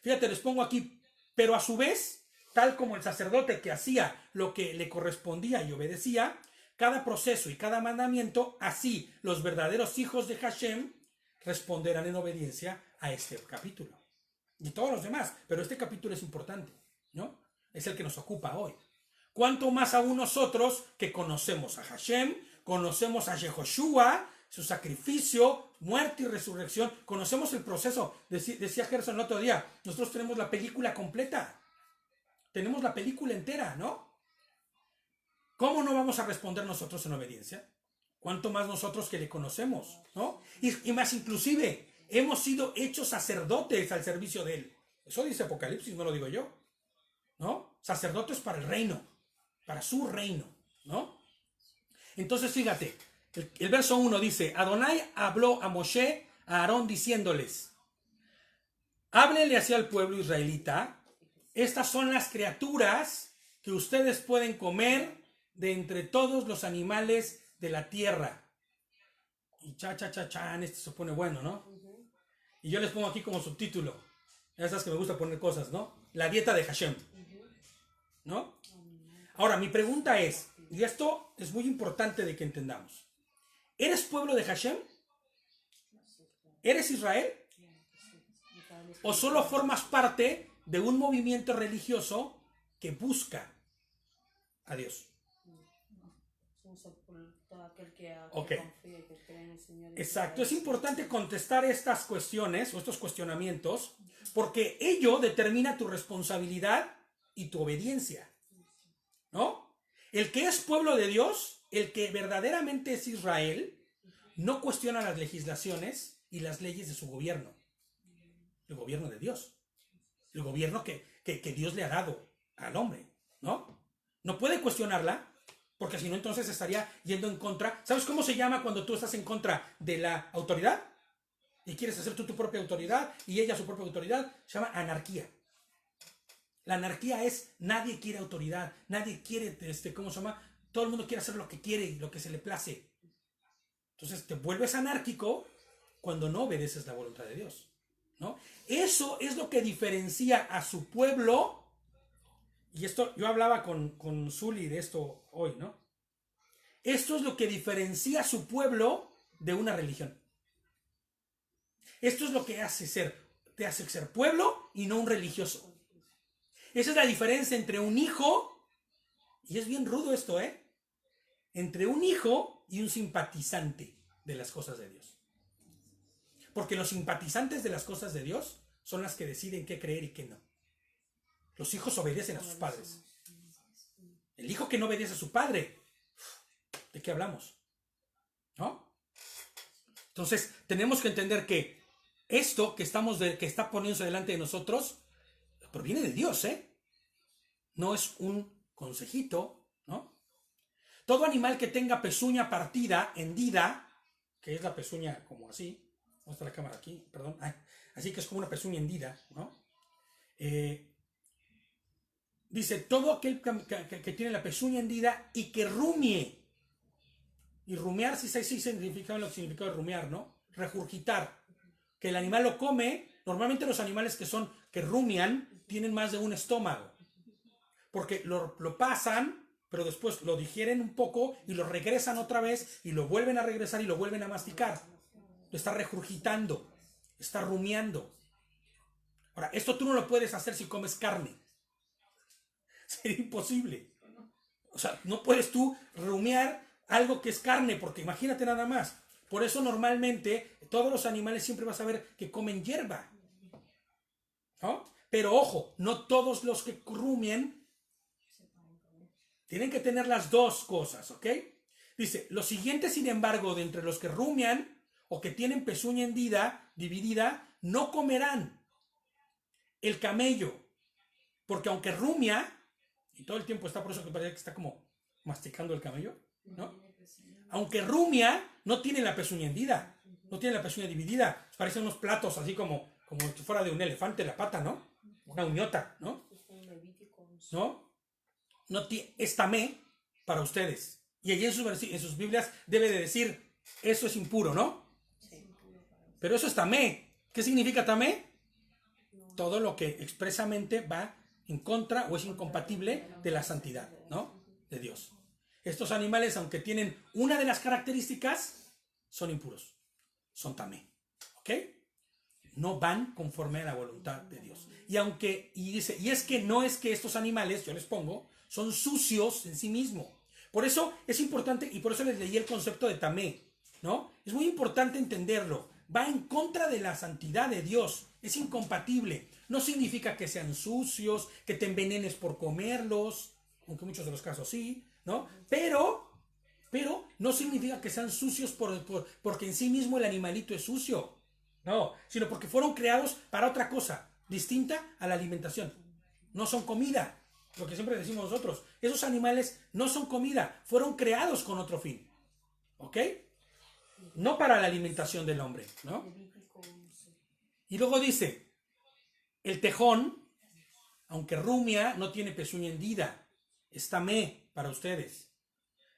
Fíjate, les pongo aquí, pero a su vez, tal como el sacerdote que hacía lo que le correspondía y obedecía, cada proceso y cada mandamiento, así los verdaderos hijos de Hashem responderán en obediencia a este capítulo. Y todos los demás, pero este capítulo es importante, ¿no? Es el que nos ocupa hoy. Cuanto más aún nosotros que conocemos a Hashem, conocemos a Yehoshua, su sacrificio, muerte y resurrección, conocemos el proceso. Decía Gerson el otro día, nosotros tenemos la película completa. Tenemos la película entera, ¿no? ¿Cómo no vamos a responder nosotros en obediencia? Cuanto más nosotros que le conocemos, ¿no? Y más inclusive, hemos sido hechos sacerdotes al servicio de él. Eso dice Apocalipsis, no lo digo yo, ¿no? Sacerdotes para el reino, para su reino, ¿no? Entonces, fíjate, el verso 1 dice, Adonai habló a Moshe, a Aarón, diciéndoles, háblenle hacia el pueblo israelita, estas son las criaturas que ustedes pueden comer de entre todos los animales de la tierra. Y este se pone bueno, ¿no? Y yo les pongo aquí como subtítulo, ya sabes que me gusta poner cosas, ¿no? La dieta de Hashem, ¿no? Ahora, mi pregunta es, y esto es muy importante de que entendamos, ¿eres pueblo de Hashem? ¿Eres Israel? ¿O solo formas parte de un movimiento religioso que busca a Dios? Ok. Exacto, es importante contestar estas cuestiones o estos cuestionamientos porque ello determina tu responsabilidad y tu obediencia, ¿no? El que es pueblo de Dios, el que verdaderamente es Israel, no cuestiona las legislaciones y las leyes de su gobierno. El gobierno de Dios. El gobierno que Dios le ha dado al hombre, ¿no? No puede cuestionarla, porque si no, entonces estaría yendo en contra. ¿Sabes cómo se llama cuando tú estás en contra de la autoridad? Y quieres hacer tú tu propia autoridad y ella su propia autoridad. Se llama anarquía. La anarquía es, nadie quiere autoridad, nadie quiere, ¿cómo se llama? Todo el mundo quiere hacer lo que quiere y lo que se le place. Entonces te vuelves anárquico cuando no obedeces la voluntad de Dios, ¿no? Eso es lo que diferencia a su pueblo. Y esto, yo hablaba con Zuli de esto hoy, ¿no? Esto es lo que diferencia a su pueblo de una religión. Esto es lo que te hace ser pueblo y no un religioso. Esa es la diferencia entre un hijo, y es bien rudo esto, entre un hijo y un simpatizante de las cosas de Dios. Porque los simpatizantes de las cosas de Dios son las que deciden qué creer y qué no. Los hijos obedecen a sus padres. El hijo que no obedece a su padre, ¿de qué hablamos? ¿No? Entonces, tenemos que entender que esto que está poniéndose delante de nosotros proviene de Dios, No es un consejito, ¿no? Todo animal que tenga pezuña partida, hendida, que es la pezuña como así, ¿dónde está la cámara aquí? Perdón, así que es como una pezuña hendida, ¿no? Dice, todo aquel que tiene la pezuña hendida y que rumie. Y rumiar, sí significa lo que significa de rumiar, ¿no? Regurgitar. Que el animal lo come. Normalmente los animales que rumian tienen más de un estómago. Porque lo pasan, pero después lo digieren un poco y lo regresan otra vez y lo vuelven a regresar y lo vuelven a masticar. Lo está regurgitando, está rumiando. Ahora, esto tú no lo puedes hacer si comes carne. Sería imposible. O sea, no puedes tú rumiar algo que es carne, porque imagínate nada más. Por eso normalmente todos los animales siempre vas a ver que comen hierba, ¿no? Pero ojo, no todos los que rumien tienen que tener las dos cosas, ¿ok? Dice, los siguientes, sin embargo, de entre los que rumian o que tienen pezuña hendida, dividida, no comerán el camello, porque aunque rumia, y todo el tiempo está, por eso que parece que está como masticando el camello, ¿no? Aunque rumia, no tiene la pezuña hendida, no tiene la pezuña dividida, parecen unos platos así como si fuera de un elefante la pata, ¿no? Una uñota, ¿no? No es tamé para ustedes. Y allí en sus Biblias debe de decir, eso es impuro, ¿no? Pero eso es tamé. ¿Qué significa tamé? Todo lo que expresamente va en contra o es incompatible de la santidad, ¿no? De Dios. Estos animales, aunque tienen una de las características, son impuros. Son tamé. ¿Ok? No van conforme a la voluntad de Dios. Y es que no es que estos animales, yo les pongo, son sucios en sí mismos. Por eso es importante, y por eso les leí el concepto de tamé, ¿no? Es muy importante entenderlo. Va en contra de la santidad de Dios. Es incompatible. No significa que sean sucios, que te envenenes por comerlos, aunque en muchos de los casos sí, ¿no? Pero no significa que sean sucios porque en sí mismo el animalito es sucio. No, sino porque fueron creados para otra cosa, distinta a la alimentación. No son comida, lo que siempre decimos nosotros. Esos animales no son comida, fueron creados con otro fin. ¿Ok? No para la alimentación del hombre, ¿no? Y luego dice, el tejón, aunque rumia, no tiene pezuña hendida. Es tamé para ustedes.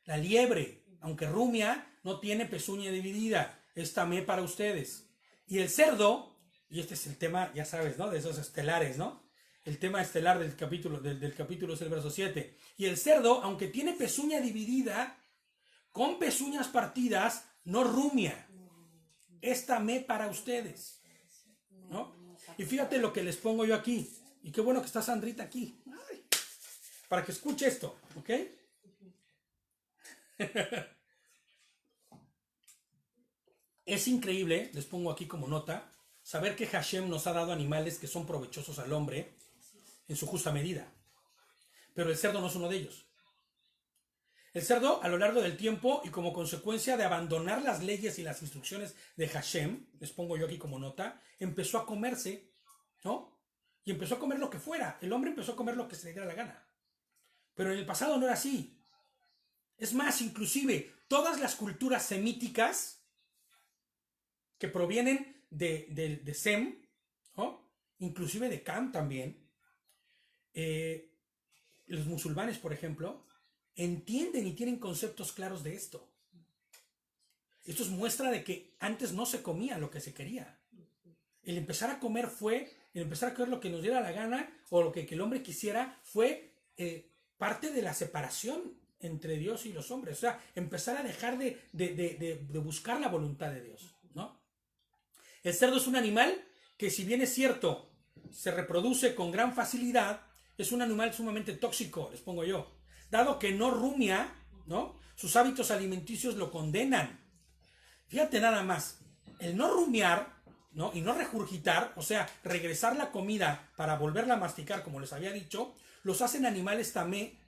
La liebre, aunque rumia, no tiene pezuña dividida. Es tamé para ustedes. Y el cerdo, y este es el tema, ya sabes, ¿no? De esos estelares, ¿no? El tema estelar del capítulo es el verso 7. Y el cerdo, aunque tiene pezuña dividida, con pezuñas partidas, no rumia. Es tamé para ustedes, ¿no? Y fíjate lo que les pongo yo aquí. Y qué bueno que está Sandrita aquí. Ay, para que escuche esto, ¿ok? Es increíble, les pongo aquí como nota, saber que Hashem nos ha dado animales que son provechosos al hombre en su justa medida. Pero el cerdo no es uno de ellos. El cerdo, a lo largo del tiempo y como consecuencia de abandonar las leyes y las instrucciones de Hashem, les pongo yo aquí como nota, empezó a comerse, ¿no? Y empezó a comer lo que fuera. El hombre empezó a comer lo que se le diera la gana. Pero en el pasado no era así. Es más, inclusive, todas las culturas semíticas que provienen de Sem, ¿no? Inclusive de Cam también, los musulmanes, por ejemplo, entienden y tienen conceptos claros de esto. Esto es muestra de que antes no se comía lo que se quería. El empezar a comer lo que nos diera la gana o lo que el hombre quisiera fue parte de la separación entre Dios y los hombres. O sea, empezar a dejar de buscar la voluntad de Dios, ¿no? El cerdo es un animal que, si bien es cierto, se reproduce con gran facilidad, es un animal sumamente tóxico, les pongo yo. Dado que no rumia, ¿no? Sus hábitos alimenticios lo condenan. Fíjate nada más, el no rumiar, ¿no? Y no regurgitar, o sea, regresar la comida para volverla a masticar, como les había dicho, los hacen animales tamé,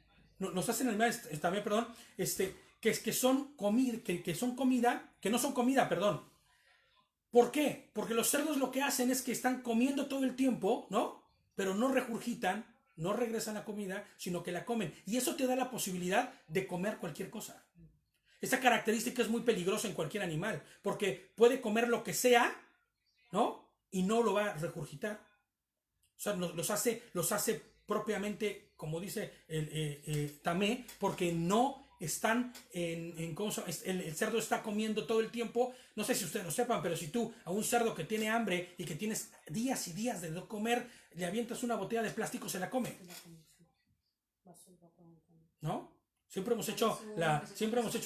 que son comida, que no son comida, perdón. ¿Por qué? Porque los cerdos lo que hacen es que están comiendo todo el tiempo, ¿no? Pero no regurgitan, no regresan la comida, sino que la comen. Y eso te da la posibilidad de comer cualquier cosa. Esa característica es muy peligrosa en cualquier animal, porque puede comer lo que sea, ¿no? Y no lo va a regurgitar. O sea, los hace propiamente, como dice Tamé, porque no están el cerdo está comiendo todo el tiempo. No sé si ustedes lo sepan, pero si tú a un cerdo que tiene hambre y que tienes días y días de no comer, le avientas una botella de plástico, se la come, ¿no? Siempre hemos hecho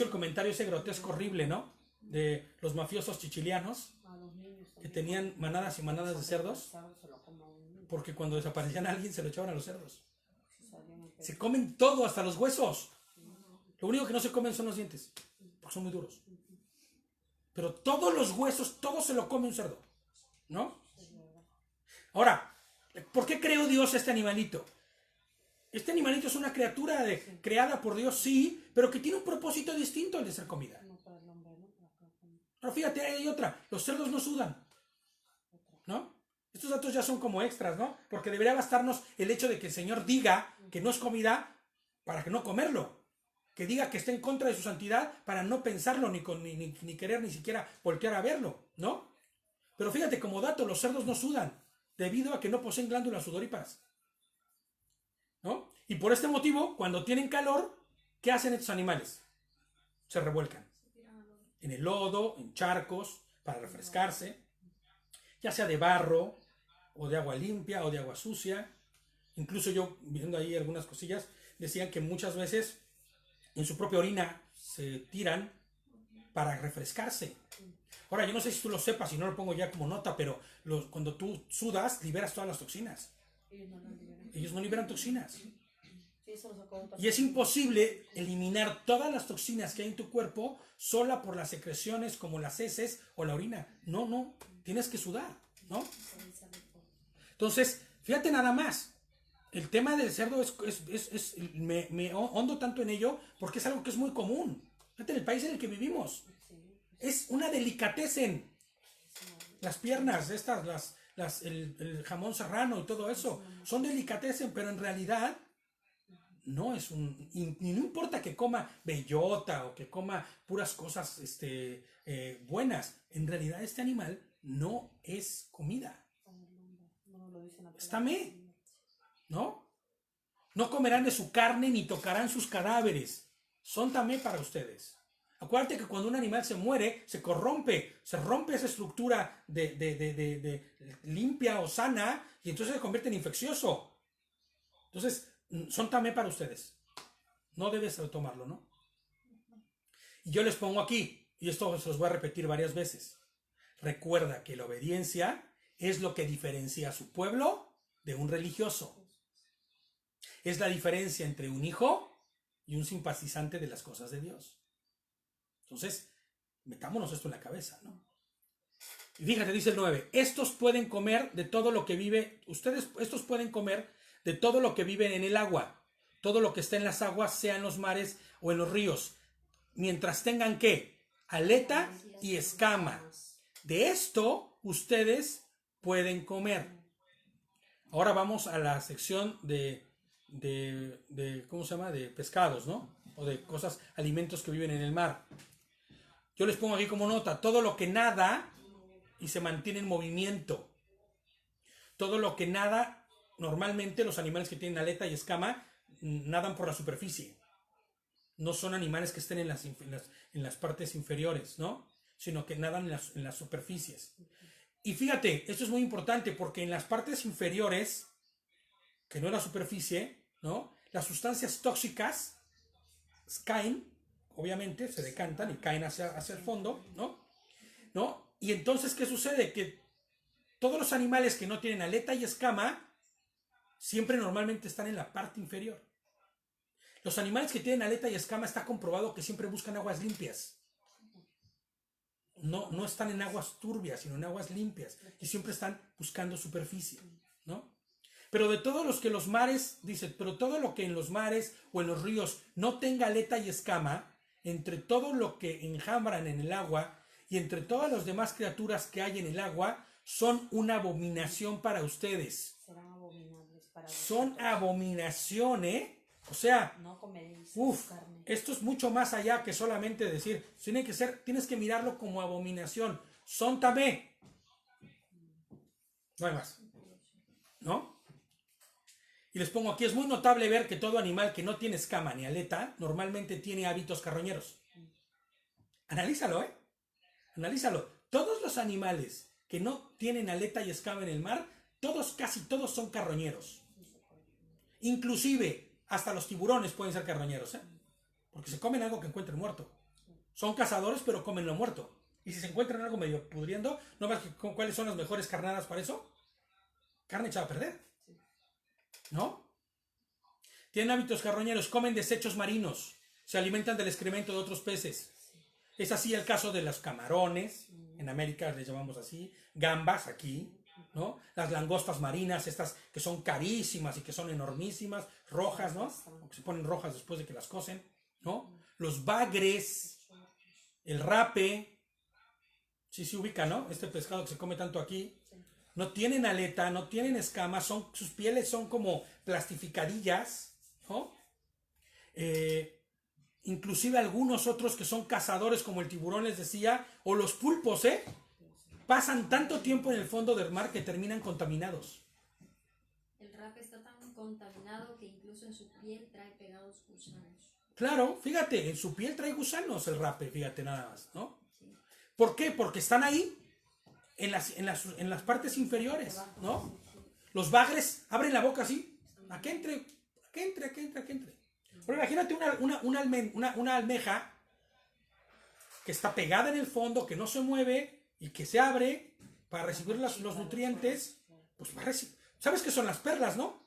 el comentario ese grotesco horrible, ¿no? De los mafiosos chichilianos que tenían manadas y manadas de cerdos, porque cuando desaparecían a alguien se lo echaban a los cerdos. Se comen todo, hasta los huesos. Lo único que no se comen son los dientes, porque son muy duros. Pero todos los huesos, todo se lo come un cerdo, ¿no? Ahora, ¿por qué creó Dios este animalito? Este animalito es una criatura creada por Dios, sí, pero que tiene un propósito distinto al de ser comida. Pero fíjate, hay otra. Los cerdos no sudan, ¿no? Estos datos ya son como extras, ¿no? Porque debería bastarnos el hecho de que el Señor diga que no es comida para que no comerlo. Que diga que está en contra de su santidad para no pensarlo ni querer ni siquiera voltear a verlo, ¿no? Pero fíjate, como dato, los cerdos no sudan debido a que no poseen glándulas sudoríparas, ¿no? Y por este motivo, cuando tienen calor, ¿qué hacen estos animales? Se revuelcan en el lodo, en charcos, para refrescarse, ya sea de barro, o de agua limpia, o de agua sucia. Incluso yo, viendo ahí algunas cosillas, decían que muchas veces en su propia orina se tiran para refrescarse. Ahora, yo no sé si tú lo sepas, si no lo pongo ya como nota, pero cuando tú sudas, liberas todas las toxinas. Ellos no liberan toxinas. Y es imposible eliminar todas las toxinas que hay en tu cuerpo sola por las secreciones como las heces o la orina. No, tienes que sudar, ¿no? Entonces, fíjate nada más. El tema del cerdo me hondo tanto en ello porque es algo que es muy común. Fíjate, en el país en el que vivimos. Es una delicatessen. Las piernas, el jamón serrano y todo eso, son delicatessen, pero en realidad no es y no importa que coma bellota o que coma puras cosas buenas. En realidad este animal no es comida. Es tamé, ¿no? No comerán de su carne ni tocarán sus cadáveres. Son tamé para ustedes. Acuérdate que cuando un animal se muere, se rompe esa estructura de limpia o sana y entonces se convierte en infeccioso. Entonces, son tamé para ustedes. No debes tomarlo, ¿no? Y yo les pongo aquí, y esto se los voy a repetir varias veces. Recuerda que la obediencia es lo que diferencia a su pueblo de un religioso. Es la diferencia entre un hijo y un simpatizante de las cosas de Dios. Entonces, metámonos esto en la cabeza, ¿no? Y fíjate, dice el 9, estos pueden comer de todo lo que vive, estos pueden comer de todo lo que vive en el agua. todo lo que está en las aguas, sea en los mares o en los ríos, mientras tengan ¿qué? Aleta y escama. De esto ustedes pueden comer. Ahora vamos a la sección de ¿cómo se llama? De pescados, ¿no? O de cosas, alimentos que viven en el mar. Yo les pongo aquí como nota, todo lo que nada y se mantiene en movimiento. Todo lo que nada, normalmente los animales que tienen aleta y escama nadan por la superficie. No son animales que estén en las partes inferiores, ¿no? Sino que nadan en las superficies. Y fíjate, esto es muy importante porque en las partes inferiores, que no es la superficie, ¿no? Las sustancias tóxicas caen, obviamente, se decantan y caen hacia el fondo, ¿no? Y entonces, ¿qué sucede? Que todos los animales que no tienen aleta y escama siempre normalmente están en la parte inferior. Los animales que tienen aleta y escama está comprobado que siempre buscan aguas limpias. No están en aguas turbias, sino en aguas limpias. Y siempre están buscando superficie, ¿no? Pero de todos los que los mares, dice, pero todo lo que en los mares o en los ríos no tenga aleta y escama, entre todo lo que enjambran en el agua y entre todas las demás criaturas que hay en el agua, son una abominación para ustedes. Serán abominables para Son vosotros. abominación, ¿eh? O sea, No comeréis su carne. esto es mucho más allá que solamente decir, tienes que mirarlo como abominación. Son tamé. No hay más, ¿no? Y les pongo aquí, es muy notable ver que todo animal que no tiene escama ni aleta, normalmente tiene hábitos carroñeros. Analízalo, ¿eh? Analízalo. Todos los animales que no tienen aleta y escama en el mar, casi todos son carroñeros. Inclusive, hasta los tiburones pueden ser carroñeros, ¿eh? Porque se comen algo que encuentren muerto. Son cazadores, pero comen lo muerto. Y si se encuentran algo medio pudriendo, ¿no ves cuáles son las mejores carnadas para eso? Carne echada a perder, ¿no? Tienen hábitos carroñeros, comen desechos marinos, se alimentan del excremento de otros peces. Es así el caso de los camarones, en América les llamamos así, gambas aquí, ¿no? Las langostas marinas, estas que son carísimas y que son enormísimas, rojas, ¿no? Que se ponen rojas después de que las cocen, ¿no? Los bagres, el rape, sí se ubica, ¿no? Este pescado que se come tanto aquí. No tienen aleta, no tienen escamas, sus pieles son como plastificadillas, ¿no? Inclusive algunos otros que son cazadores, como el tiburón les decía, o los pulpos, pasan tanto tiempo en el fondo del mar que terminan contaminados. El rape está tan contaminado que incluso en su piel trae pegados gusanos. Claro, fíjate, en su piel trae gusanos el rape, fíjate nada más, ¿no? ¿Por qué? Porque están ahí, en las partes inferiores, ¿no? Los bagres abren la boca así, a que entre. Pero imagínate una almeja que está pegada en el fondo, que no se mueve y que se abre para recibir los nutrientes, pues va a recibir. ¿Sabes qué son las perlas, no?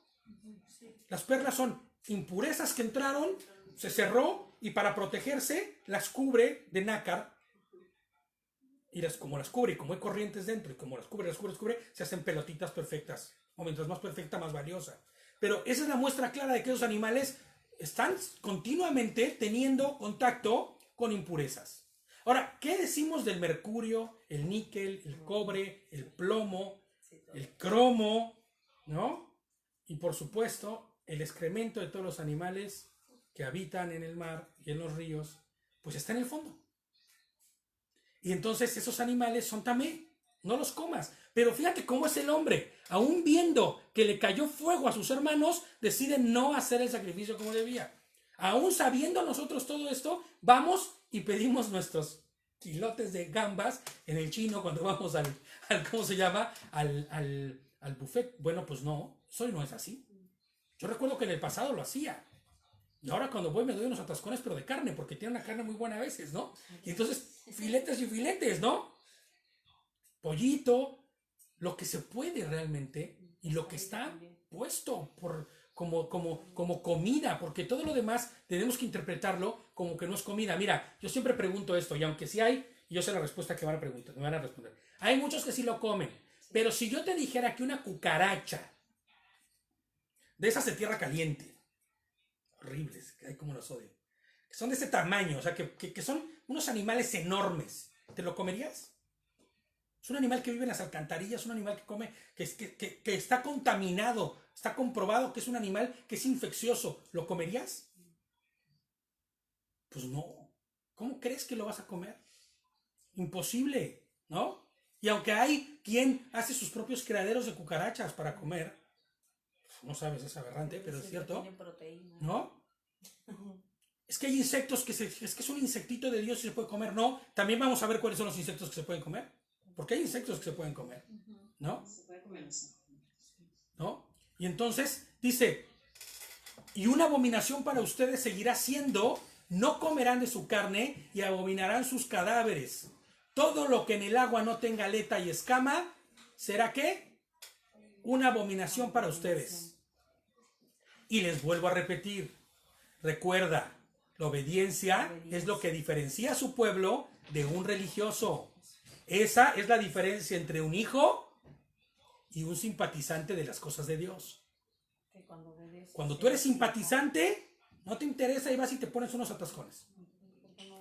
Las perlas son impurezas que entraron, se cerró y para protegerse las cubre de nácar. Y como las cubre y como hay corrientes dentro y como las cubre, se hacen pelotitas perfectas. O mientras más perfecta, más valiosa. Pero esa es la muestra clara de que esos animales están continuamente teniendo contacto con impurezas. Ahora, ¿qué decimos del mercurio, el níquel, el cobre, el plomo, el cromo, ¿no? Y por supuesto, el excremento de todos los animales que habitan en el mar y en los ríos, pues está en el fondo. Y entonces esos animales son tamé, no los comas. Pero fíjate cómo es el hombre, aún viendo que le cayó fuego a sus hermanos, decide no hacer el sacrificio como debía. Aún sabiendo nosotros todo esto, vamos y pedimos nuestros kilotes de gambas en el chino cuando vamos al ¿cómo se llama? Al buffet. Bueno, pues no, eso no es así. Yo recuerdo que en el pasado lo hacía. Y ahora cuando voy me doy unos atascones, pero de carne, porque tiene una carne muy buena a veces, ¿no? Y entonces, filetes y filetes, ¿no? Pollito, lo que se puede realmente y lo que está puesto como comida, porque todo lo demás tenemos que interpretarlo como que no es comida. Mira, yo siempre pregunto esto, y aunque sí hay, yo sé la respuesta que me van a responder. Hay muchos que sí lo comen, pero si yo te dijera que una cucaracha de esas de tierra caliente, horribles, que hay como los odio. Que son de este tamaño, o sea, que son unos animales enormes. ¿Te lo comerías? Es un animal que vive en las alcantarillas, un animal que come, que está contaminado, está comprobado que es un animal que es infeccioso. ¿Lo comerías? Pues no. ¿Cómo crees que lo vas a comer? Imposible, ¿no? Y aunque hay quien hace sus propios criaderos de cucarachas para comer, no sabes, es aberrante, pero es cierto, Tiene proteína. ¿no? Es que hay insectos es que es un insectito de Dios y se puede comer. No, también vamos a ver cuáles son los insectos que se pueden comer. Porque hay insectos que se pueden comer, ¿no? Se puede comer eso. ¿No? Y entonces dice, y una abominación para ustedes seguirá siendo, no comerán de su carne y abominarán sus cadáveres. Todo lo que en el agua no tenga aleta y escama, ¿será qué? Una abominación para ustedes. Y les vuelvo a repetir, recuerda, la obediencia es lo que diferencia a su pueblo de un religioso. Esa es la diferencia entre un hijo y un simpatizante de las cosas de Dios. Cuando tú eres simpatizante, no te interesa y vas y te pones unos atascones.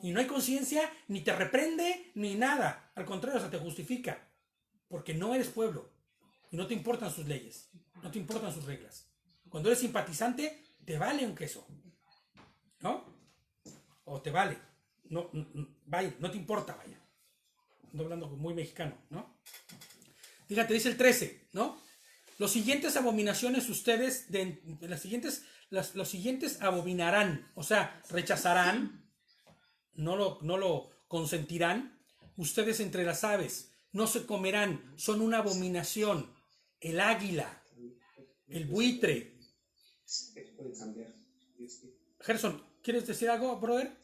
Y no hay conciencia, ni te reprende, ni nada. Al contrario, se te justifica. Porque no eres pueblo. Y no te importan sus leyes. No te importan sus reglas. Cuando eres simpatizante, te vale un queso. ¿No? O te vale. No, vaya, no te importa, vaya. Ando hablando muy mexicano, ¿no? Fíjate, dice el 13, ¿no? Los siguientes abominaciones ustedes, los siguientes abominarán, o sea, rechazarán, no lo consentirán, ustedes entre las aves, no se comerán, son una abominación, el águila, el buitre. Gerson, ¿quieres decir algo, brother?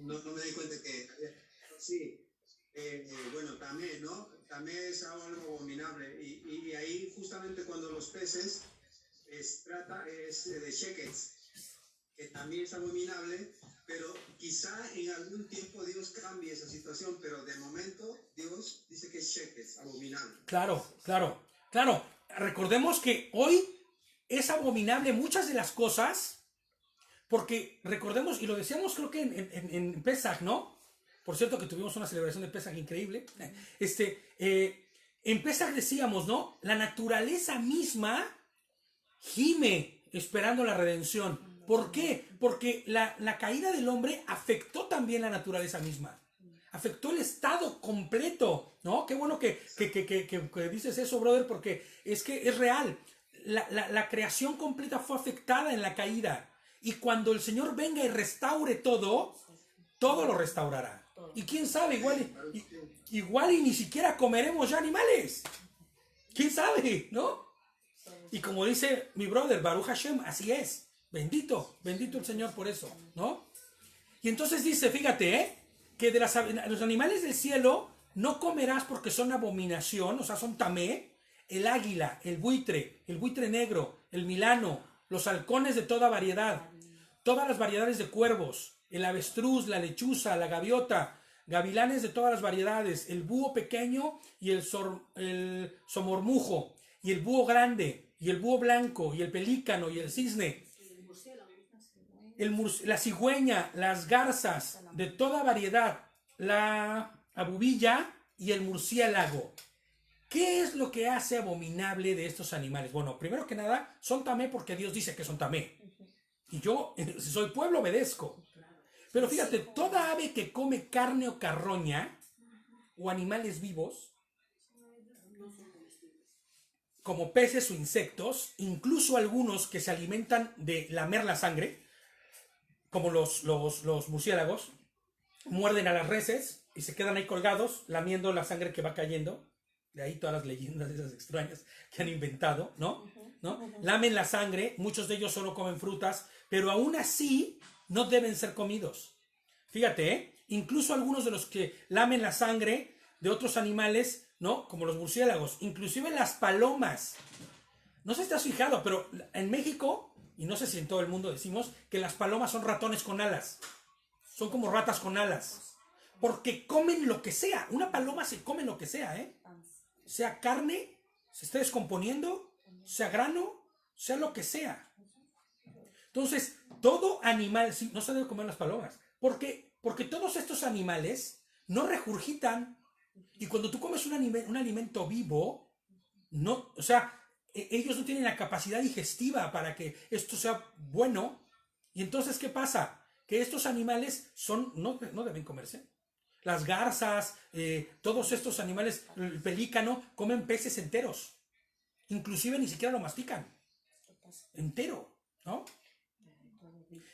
No me di cuenta que... Sí, bueno, tamé, ¿no? Tamé es algo abominable. Y ahí justamente cuando los peces es de shekets, que también es abominable, pero quizá en algún tiempo Dios cambie esa situación, pero de momento Dios dice que es shekets, abominable. Claro. Recordemos que hoy es abominable muchas de las cosas, porque recordemos, y lo decíamos creo que en Pesach, ¿no? Por cierto que tuvimos una celebración de Pesach increíble. En Pesach decíamos, ¿no? La naturaleza misma gime esperando la redención. ¿Por qué? Porque la caída del hombre afectó también la naturaleza misma. Afectó el estado completo, ¿no? Qué bueno que dices eso, brother, porque es que es real. La creación completa fue afectada en la caída. Y cuando el Señor venga y restaure todo lo restaurará. Y quién sabe, igual y ni siquiera comeremos ya animales. ¿Quién sabe, no? Y como dice mi brother, Baruch Hashem, así es. Bendito el Señor por eso, ¿no? Y entonces dice, fíjate, que de los animales del cielo no comerás porque son abominación, o sea, son tamé, el águila, el buitre negro, el milano, los halcones de toda variedad, todas las variedades de cuervos, el avestruz, la lechuza, la gaviota, gavilanes de todas las variedades, el búho pequeño y el somormujo, y el búho grande, y el búho blanco, y el pelícano, y el cisne, la cigüeña, las garzas de toda variedad, la abubilla y el murciélago. ¿Qué es lo que hace abominable de estos animales? Bueno, primero que nada, son tamé porque Dios dice que son tamé. Y yo, si soy pueblo, obedezco. Pero fíjate, toda ave que come carne o carroña, o animales vivos, como peces o insectos, incluso algunos que se alimentan de lamer la sangre, como los murciélagos, muerden a las reses y se quedan ahí colgados, lamiendo la sangre que va cayendo. De ahí todas las leyendas esas extrañas que han inventado, ¿no? Lamen la sangre, muchos de ellos solo comen frutas, pero aún así no deben ser comidos. Fíjate, incluso algunos de los que lamen la sangre de otros animales, ¿no? Como los murciélagos, inclusive las palomas. No sé si te has fijado, pero en México, y no sé si en todo el mundo decimos, que las palomas son ratones con alas. Son como ratas con alas. Porque comen lo que sea. Una paloma se come lo que sea, ¿eh? Sea carne, se esté descomponiendo, sea grano, sea lo que sea. Entonces, todo animal, sí, no se debe comer las palomas. ¿Por qué? Porque todos estos animales no regurgitan. Y cuando tú comes un alimento vivo, no, o sea, ellos no tienen la capacidad digestiva para que esto sea bueno. Y entonces, ¿qué pasa? Que estos animales no deben comerse. Las garzas, todos estos animales, el pelícano, comen peces enteros. Inclusive ni siquiera lo mastican. Entero, ¿no?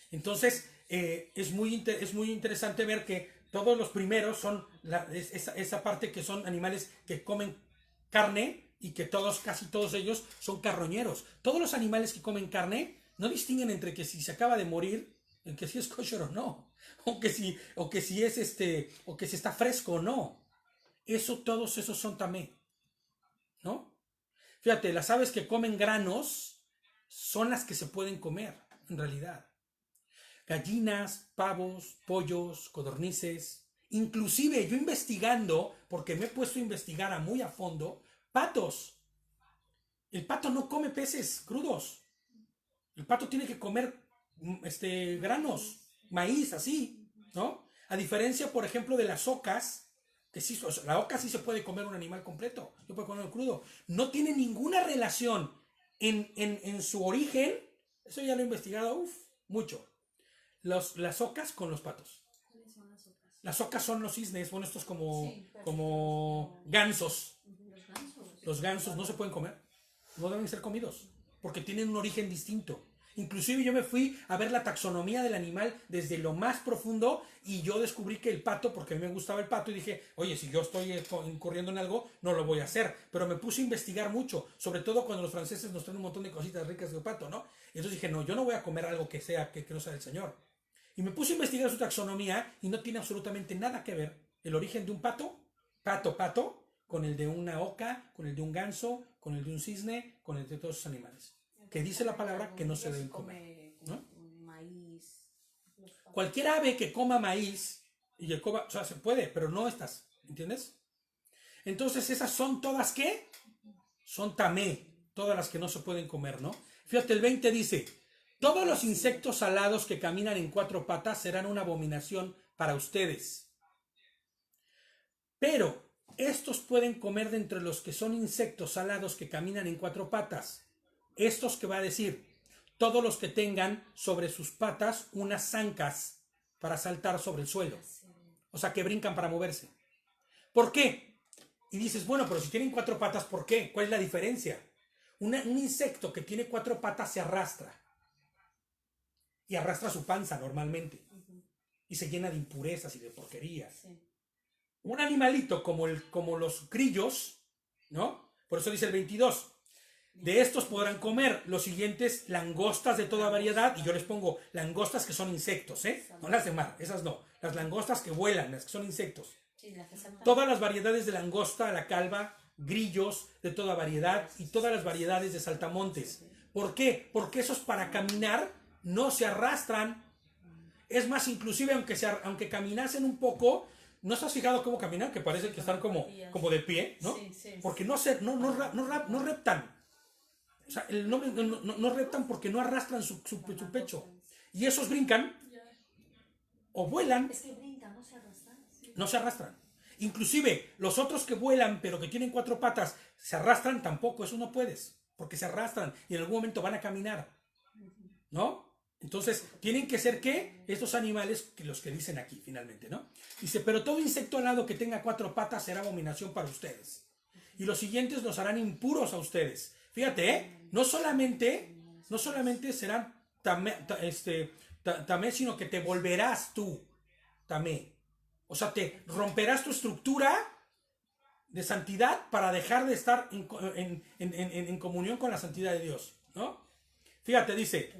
Entonces, es muy interesante ver que todos los primeros son esa parte que son animales que comen carne y que casi todos ellos son carroñeros. Todos los animales que comen carne no distinguen entre que si se acaba de morir, en que si es kosher o no, o que si está fresco o no. Todos esos son tamé, ¿no? Fíjate, las aves que comen granos son las que se pueden comer, en realidad. Gallinas, pavos, pollos, codornices. Inclusive yo investigando, porque me he puesto a investigar muy a fondo, patos. El pato no come peces crudos. El pato tiene que comer granos, maíz, así, ¿no? A diferencia, por ejemplo, de las ocas, que sí, la oca sí se puede comer un animal completo, se puede comer crudo. No tiene ninguna relación en su origen, eso ya lo he investigado, mucho. Las ocas con los patos. ¿Cuáles son las ocas? Las ocas son los cisnes, bueno, estos como Sí, gansos. Los gansos. Los gansos no se pueden comer, no deben ser comidos, porque tienen un origen distinto. Inclusive yo me fui a ver la taxonomía del animal desde lo más profundo y yo descubrí que el pato, porque a mí me gustaba el pato y dije, oye, si yo estoy incurriendo en algo, no lo voy a hacer. Pero me puse a investigar mucho, sobre todo cuando los franceses nos traen un montón de cositas ricas de pato, ¿no? Y entonces dije, no, yo no voy a comer algo que no sea del Señor. Y me puse a investigar su taxonomía y no tiene absolutamente nada que ver el origen de un pato, con el de una oca, con el de un ganso, con el de un cisne, con el de todos esos animales. Que dice la palabra que no se deben comer, ¿no? Maíz. Cualquier ave que coma maíz, o sea, se puede, pero no estas, ¿entiendes? Entonces esas son todas, ¿qué? Son tamé, todas las que no se pueden comer, ¿no? Fíjate, el 20 dice, todos los insectos alados que caminan en 4 patas serán una abominación para ustedes. Pero estos pueden comer de entre los que son insectos alados que caminan en 4 patas. Estos que va a decir, todos los que tengan sobre sus patas unas zancas para saltar sobre el suelo. O sea, que brincan para moverse. ¿Por qué? Y dices, bueno, pero si tienen 4 patas, ¿por qué? ¿Cuál es la diferencia? Un insecto que tiene 4 patas se arrastra. Y arrastra su panza normalmente. Y se llena de impurezas y de porquerías. Sí. Un animalito como los grillos, ¿no? Por eso dice el 22. De estos podrán comer los siguientes langostas de toda variedad. Y yo les pongo langostas que son insectos, ¿eh? No las de mar, esas no. Las langostas que vuelan, las que son insectos. Sí, las que saltan. Todas las variedades de langosta, la calva, grillos de toda variedad y todas las variedades de saltamontes. ¿Por qué? Porque esos para caminar no se arrastran. Es más, inclusive aunque caminasen un poco, ¿no has fijado cómo caminan? Que parece que están como de pie, ¿no? Sí, sí. Porque no reptan. O sea, no reptan porque no arrastran su pecho. Y esos brincan o vuelan. Es que brincan, no se arrastran. No se arrastran. Inclusive los otros que vuelan pero que tienen 4 patas se arrastran tampoco, eso no puedes, porque se arrastran y en algún momento van a caminar, ¿no? Entonces tienen que ser ¿qué? Estos animales, que los que dicen aquí finalmente, ¿no? Dice, pero todo insecto alado que tenga 4 patas será abominación para ustedes. Y los siguientes los harán impuros a ustedes. Fíjate, no solamente serán tamé, sino que te volverás tú tamé. O sea, te romperás tu estructura de santidad para dejar de estar en comunión con la santidad de Dios, ¿no? Fíjate, dice,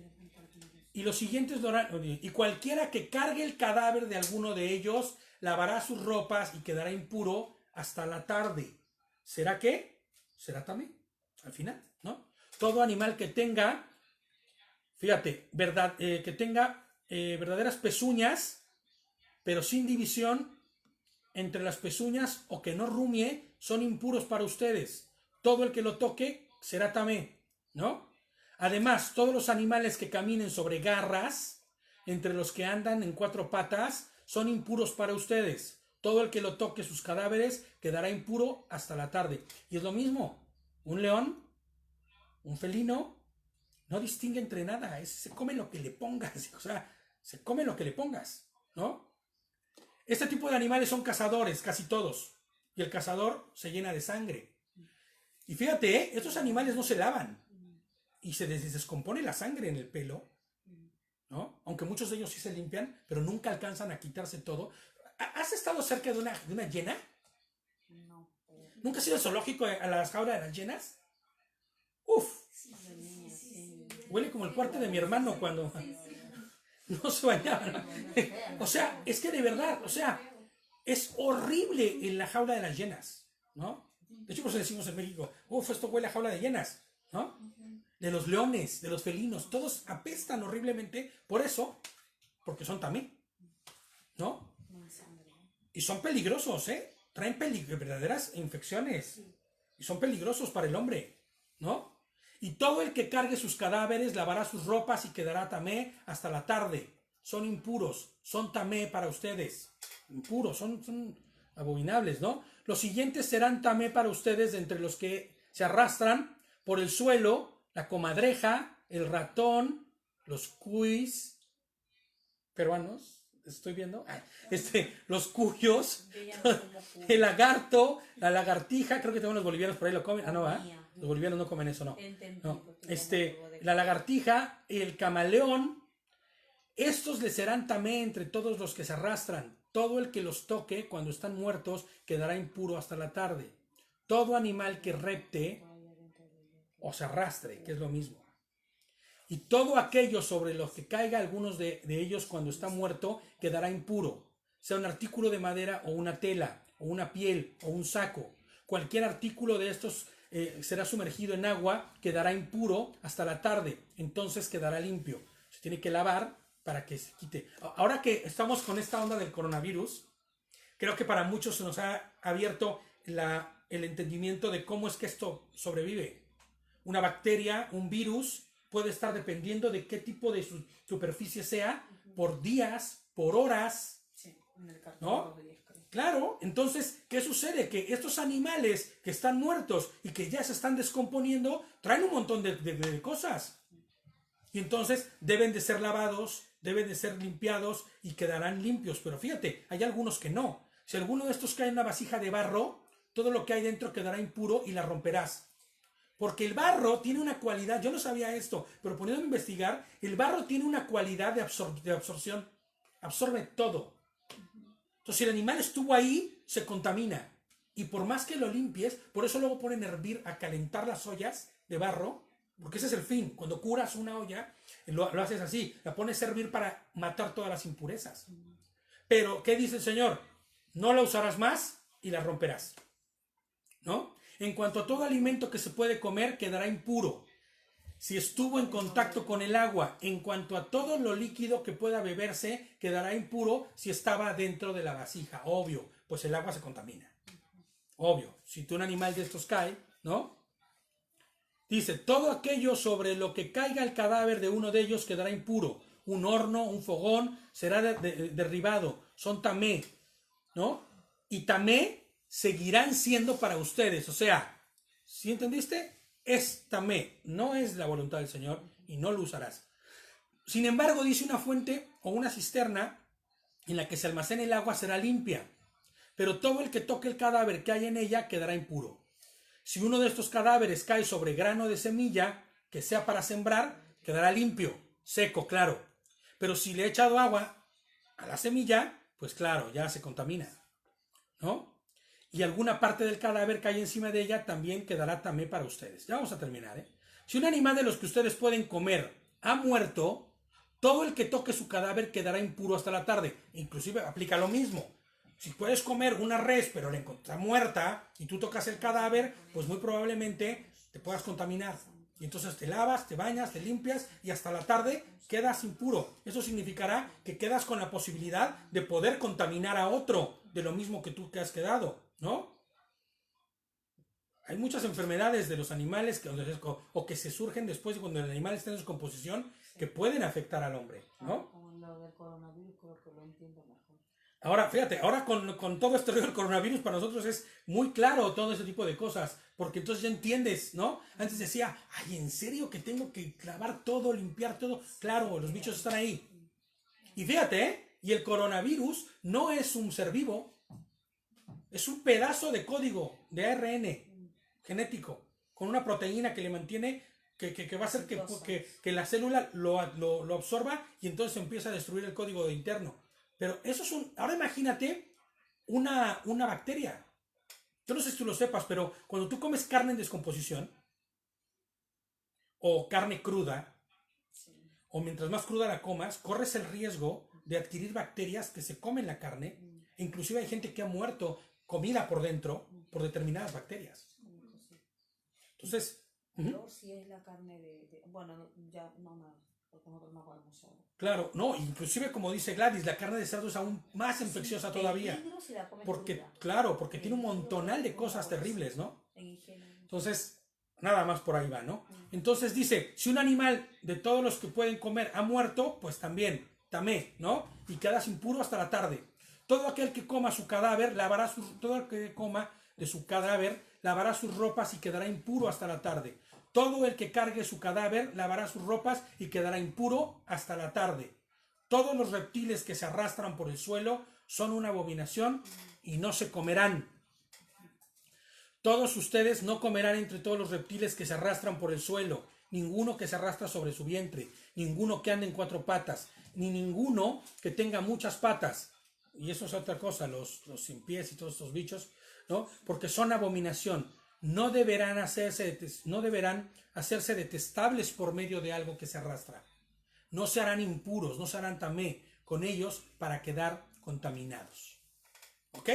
y los siguientes lo harán, y cualquiera que cargue el cadáver de alguno de ellos lavará sus ropas y quedará impuro hasta la tarde. ¿Será qué? Será también, al final, ¿no? Todo animal que tenga, fíjate, que tenga verdaderas pezuñas, pero sin división entre las pezuñas o que no rumie, son impuros para ustedes. Todo el que lo toque será tamé, ¿no? Además, todos los animales que caminen sobre garras, entre los que andan en 4 patas, son impuros para ustedes. Todo el que lo toque sus cadáveres quedará impuro hasta la tarde. Y es lo mismo, un león, un felino, no distingue entre nada, se come lo que le pongas, o sea, se come lo que le pongas, ¿no? Este tipo de animales son cazadores, casi todos, y el cazador se llena de sangre. Y fíjate, estos animales no se lavan, y se les descompone la sangre en el pelo, ¿no? Aunque muchos de ellos sí se limpian, pero nunca alcanzan a quitarse todo. ¿Has estado cerca de una hiena? No. ¿Nunca has ido al zoológico a las jaulas de las hienas? Uf, huele como el cuarto de mi hermano cuando no se bañaba. O sea, es que de verdad, o sea, es horrible en la jaula de las hienas, ¿no? De hecho, por eso decimos en México, uf, esto huele a jaula de hienas, ¿no? De los leones, de los felinos, todos apestan horriblemente, por eso, porque son tamé, ¿no? Y son peligrosos, ¿eh? Traen verdaderas infecciones. Y son peligrosos para el hombre, ¿no? Y todo el que cargue sus cadáveres lavará sus ropas y quedará tamé hasta la tarde. Son impuros, son tamé para ustedes. Impuros, son abominables, ¿no? Los siguientes serán tamé para ustedes de entre los que se arrastran por el suelo, la comadreja, el ratón, los cuis peruanos. Estoy viendo, los cuyos, el lagarto, la lagartija, creo que tengo los bolivianos por ahí lo comen, no, los bolivianos no comen eso, no, la lagartija, el camaleón, estos les serán tamé entre todos los que se arrastran, todo el que los toque cuando están muertos quedará impuro hasta la tarde, todo animal que repte o se arrastre, que es lo mismo. Y todo aquello sobre los que caiga algunos de ellos cuando está muerto quedará impuro, sea un artículo de madera o una tela, o una piel, o un saco. Cualquier artículo de estos será sumergido en agua, quedará impuro hasta la tarde, entonces quedará limpio. Se tiene que lavar para que se quite. Ahora que estamos con esta onda del coronavirus, creo que para muchos se nos ha abierto el entendimiento de cómo es que esto sobrevive. Una bacteria, un virus, puede estar dependiendo de qué tipo de superficie sea, por días, por horas, ¿no? Claro, entonces, ¿qué sucede? Que estos animales que están muertos y que ya se están descomponiendo, traen un montón de cosas. Y entonces deben de ser lavados, deben de ser limpiados y quedarán limpios. Pero fíjate, hay algunos que no. Si alguno de estos cae en una vasija de barro, todo lo que hay dentro quedará impuro y la romperás. Porque el barro tiene una cualidad, yo no sabía esto, pero poniéndome a investigar, el barro tiene una cualidad de absorción, absorbe todo. Entonces, si el animal estuvo ahí, se contamina. Y por más que lo limpies, por eso luego ponen a hervir, a calentar las ollas de barro, porque ese es el fin. Cuando curas una olla, lo haces así, la pones a hervir para matar todas las impurezas. Pero, ¿qué dice el Señor? No la usarás más y la romperás, ¿no? En cuanto a todo alimento que se puede comer, quedará impuro. Si estuvo en contacto con el agua, en cuanto a todo lo líquido que pueda beberse, quedará impuro si estaba dentro de la vasija. Obvio, pues el agua se contamina. Obvio, si un animal de estos cae, ¿no? Dice, todo aquello sobre lo que caiga el cadáver de uno de ellos quedará impuro. Un horno, un fogón, será derribado. Son tamé, ¿no? Y tamé seguirán siendo para ustedes. O sea, ¿sí entendiste? Es tamé, no es la voluntad del Señor y no lo usarás. Sin embargo, dice una fuente o una cisterna en la que se almacene el agua será limpia, pero todo el que toque el cadáver que hay en ella quedará impuro. Si uno de estos cadáveres cae sobre grano de semilla que sea para sembrar, quedará limpio, seco, claro. Pero si le he echado agua a la semilla, pues claro, ya se contamina, ¿no? Y alguna parte del cadáver que hay encima de ella también quedará tamé para ustedes. Ya vamos a terminar, ¿eh? Si un animal de los que ustedes pueden comer ha muerto, todo el que toque su cadáver quedará impuro hasta la tarde. Inclusive aplica lo mismo. Si puedes comer una res, pero la encuentras muerta, y tú tocas el cadáver, pues muy probablemente te puedas contaminar. Y entonces te lavas, te bañas, te limpias, y hasta la tarde quedas impuro. Eso significará que quedas con la posibilidad de poder contaminar a otro de lo mismo que tú te has quedado, ¿no? Hay muchas enfermedades de los animales o que se surgen después de cuando el animal está en descomposición que pueden afectar al hombre, ¿no? Como lo del coronavirus, creo que lo entiendo mejor. Ahora, fíjate, ahora con todo este rollo del coronavirus para nosotros es muy claro todo ese tipo de cosas, porque entonces ya entiendes, ¿no? Antes decía, ay, ¿en serio que tengo que lavar todo, limpiar todo? Claro, los bichos están ahí. Y fíjate, y el coronavirus no es un ser vivo, es un pedazo de código de ARN genético, con una proteína que le mantiene, que va a hacer que la célula lo absorba y entonces empieza a destruir el código interno. Pero eso es ahora imagínate una bacteria. Yo no sé si tú lo sepas, pero cuando tú comes carne en descomposición, o carne cruda, o mientras más cruda la comas, corres el riesgo de adquirir bacterias que se comen la carne. E inclusive hay gente que ha muerto comida por dentro por determinadas bacterias. Entonces, Yo si es la carne bueno, ya no, porque nosotros no podemos saber. claro, no, inclusive como dice Gladys, la carne de cerdo es aún más infecciosa todavía. Peligro si la comes Porque, cruda. claro, porque tiene un montonal de cosas terribles, ¿no? En higiene. Entonces, nada más por ahí va, ¿no? Entonces dice, si un animal de todos los que pueden comer ha muerto, pues también, tamé, ¿no? Y quedas impuro hasta la tarde. Todo aquel que coma su cadáver, todo el que coma de su cadáver, lavará sus ropas y quedará impuro hasta la tarde. Todo el que cargue su cadáver, lavará sus ropas y quedará impuro hasta la tarde. Todos los reptiles que se arrastran por el suelo son una abominación y no se comerán. Todos ustedes no comerán entre todos los reptiles que se arrastran por el suelo, ninguno que se arrastra sobre su vientre, ninguno que ande en 4 patas, ni ninguno que tenga muchas patas. Y eso es otra cosa, los sin pies y todos estos bichos, ¿no? Porque son abominación. No deberán hacerse detestables por medio de algo que se arrastra. No se harán impuros, no se harán tamé con ellos para quedar contaminados. ¿Ok?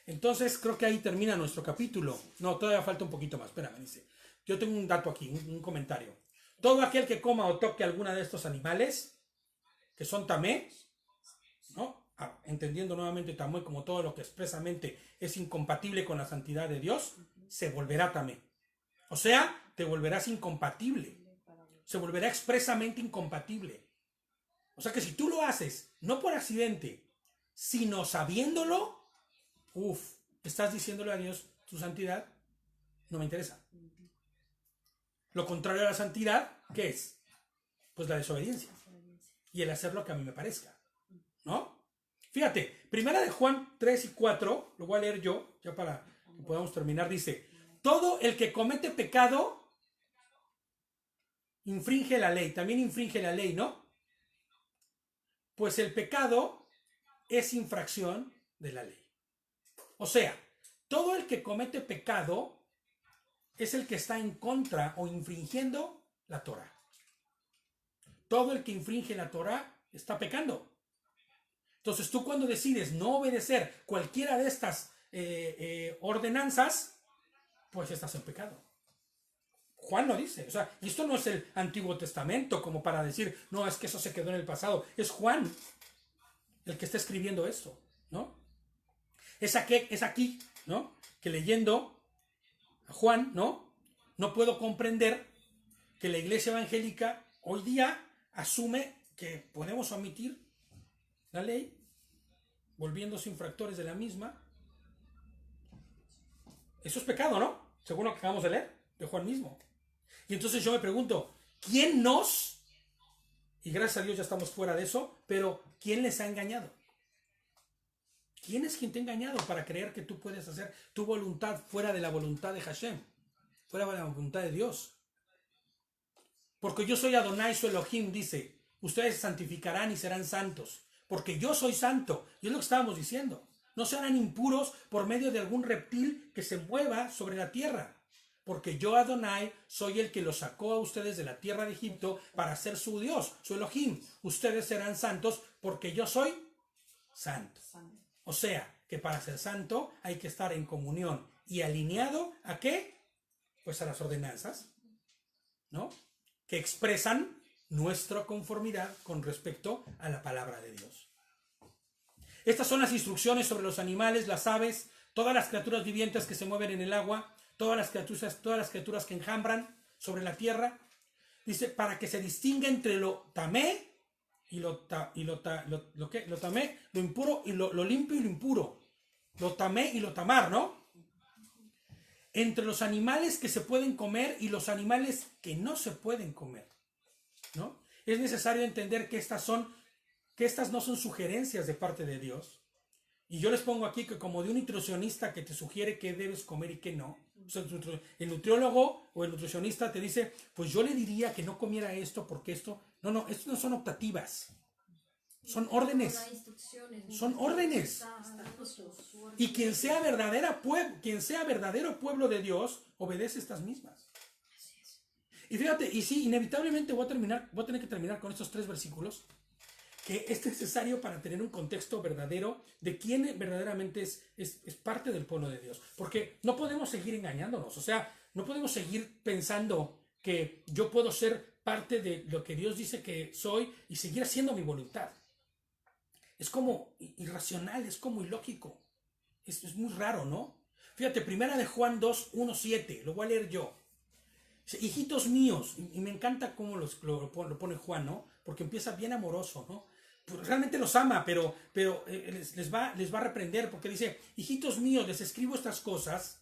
Entonces creo que ahí termina nuestro capítulo. No, todavía falta un poquito más. Espérame, dice. Yo tengo un dato aquí, un comentario. Todo aquel que coma o toque alguna de estos animales, que son tamé, ¿no? Entendiendo nuevamente tamé como todo lo que expresamente es incompatible con la santidad de Dios, se volverá tamé. O sea, te volverás incompatible. Se volverá expresamente incompatible. O sea que si tú lo haces, no por accidente, sino sabiéndolo, estás diciéndole a Dios, tu santidad no me interesa. Lo contrario a la santidad, ¿qué es? Pues la desobediencia. Y el hacer lo que a mí me parezca. ¿No? Fíjate, primera de Juan 3 y 4, lo voy a leer yo, ya para que podamos terminar, dice, todo el que comete pecado infringe la ley, también infringe la ley, ¿no? Pues el pecado es infracción de la ley. O sea, todo el que comete pecado es el que está en contra o infringiendo la Torah. Todo el que infringe la Torah está pecando. Entonces tú cuando decides no obedecer cualquiera de estas ordenanzas, pues estás en pecado. Juan lo dice, o sea, y esto no es el Antiguo Testamento como para decir, no, es que eso se quedó en el pasado. Es Juan el que está escribiendo esto, ¿no? Es aquí, ¿no? Que leyendo a Juan, ¿no? No puedo comprender que la iglesia evangélica hoy día asume que podemos omitir la ley, volviéndose infractores de la misma. Eso es pecado, ¿no? Según lo que acabamos de leer de Juan mismo. Y entonces yo me pregunto, ¿quién nos? Y gracias a Dios ya estamos fuera de eso, pero ¿quién les ha engañado? ¿Quién es quien te ha engañado para creer que tú puedes hacer tu voluntad fuera de la voluntad de Hashem? Fuera de la voluntad de Dios. Porque yo soy Adonai, su Elohim, dice, ustedes santificarán y serán santos. Porque yo soy santo. Y es lo que estábamos diciendo. No se harán impuros por medio de algún reptil que se mueva sobre la tierra. Porque yo, Adonai, soy el que los sacó a ustedes de la tierra de Egipto para ser su Dios, su Elohim. Ustedes serán santos porque yo soy santo. O sea, que para ser santo hay que estar en comunión y alineado ¿a qué? Pues a las ordenanzas, ¿no? Que expresan nuestra conformidad con respecto a la palabra de Dios. Estas son las instrucciones sobre los animales, las aves, todas las criaturas vivientes que se mueven en el agua, todas las criaturas que enjambran sobre la tierra. Dice, para que se distinga entre lo tamé y lo tamé, lo impuro y lo limpio y lo impuro. Lo tamé y lo tamar, ¿no? Entre los animales que se pueden comer y los animales que no se pueden comer, ¿no? Es necesario entender que estas no son sugerencias de parte de Dios. Y yo les pongo aquí que como de un nutricionista que te sugiere qué debes comer y qué no. O sea, el nutriólogo o el nutricionista te dice, pues yo le diría que no comiera esto porque esto... No, esto no son optativas. Son órdenes. Son órdenes. Y quien sea verdadero pueblo de Dios, obedece estas mismas. Y fíjate, y sí, inevitablemente voy a tener que terminar con estos 3 versículos, que es necesario para tener un contexto verdadero de quién verdaderamente es parte del pueblo de Dios. Porque no podemos seguir engañándonos, o sea, no podemos seguir pensando que yo puedo ser parte de lo que Dios dice que soy y seguir haciendo mi voluntad. Es como irracional, es como ilógico, es muy raro, ¿no? Fíjate, primera de Juan 2, 1, 7, lo voy a leer yo. Dice, hijitos míos, y me encanta cómo lo pone Juan, ¿no? Porque empieza bien amoroso, ¿no? Pues realmente los ama, pero les va a reprender porque dice, hijitos míos, les escribo estas cosas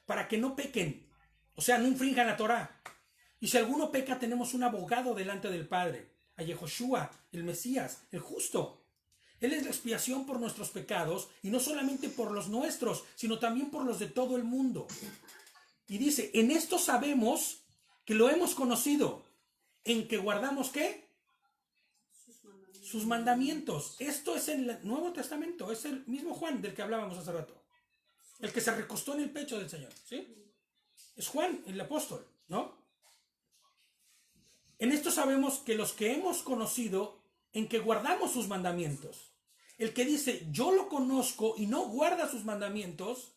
para que no pequen, o sea, no infrinjan la Torá. Y si alguno peca, tenemos un abogado delante del Padre, a Yehoshua, el Mesías, el justo. Él es la expiación por nuestros pecados, y no solamente por los nuestros, sino también por los de todo el mundo. Y dice, en esto sabemos que lo hemos conocido, en que guardamos, ¿qué? Sus mandamientos. Esto es el Nuevo Testamento, es el mismo Juan del que hablábamos hace rato. El que se recostó en el pecho del Señor, ¿sí? Es Juan, el apóstol, ¿no? En esto sabemos que los que hemos conocido, en que guardamos sus mandamientos. El que dice, yo lo conozco y no guarda sus mandamientos,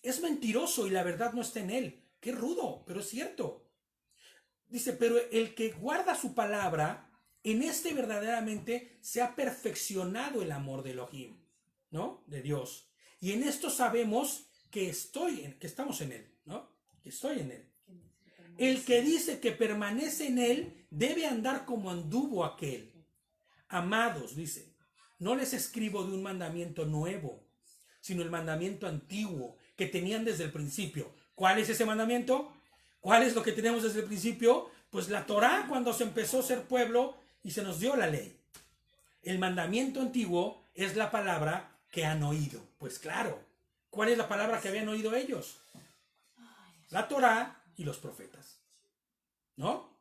es mentiroso y la verdad no está en él. Qué rudo, pero es cierto. Dice, pero el que guarda su palabra, en este verdaderamente se ha perfeccionado el amor de Elohim, ¿no? De Dios. Y en esto sabemos que estamos en él, ¿no? Que estoy en él. El que dice que permanece en él debe andar como anduvo aquel. Amados, dice, no les escribo de un mandamiento nuevo, sino el mandamiento antiguo que tenían desde el principio. ¿Cuál es ese mandamiento? ¿Cuál es lo que tenemos desde el principio? Pues la Torá, cuando se empezó a ser pueblo y se nos dio la ley. El mandamiento antiguo es la palabra que han oído. Pues claro, ¿cuál es la palabra que habían oído ellos? La Torá y los profetas, ¿no?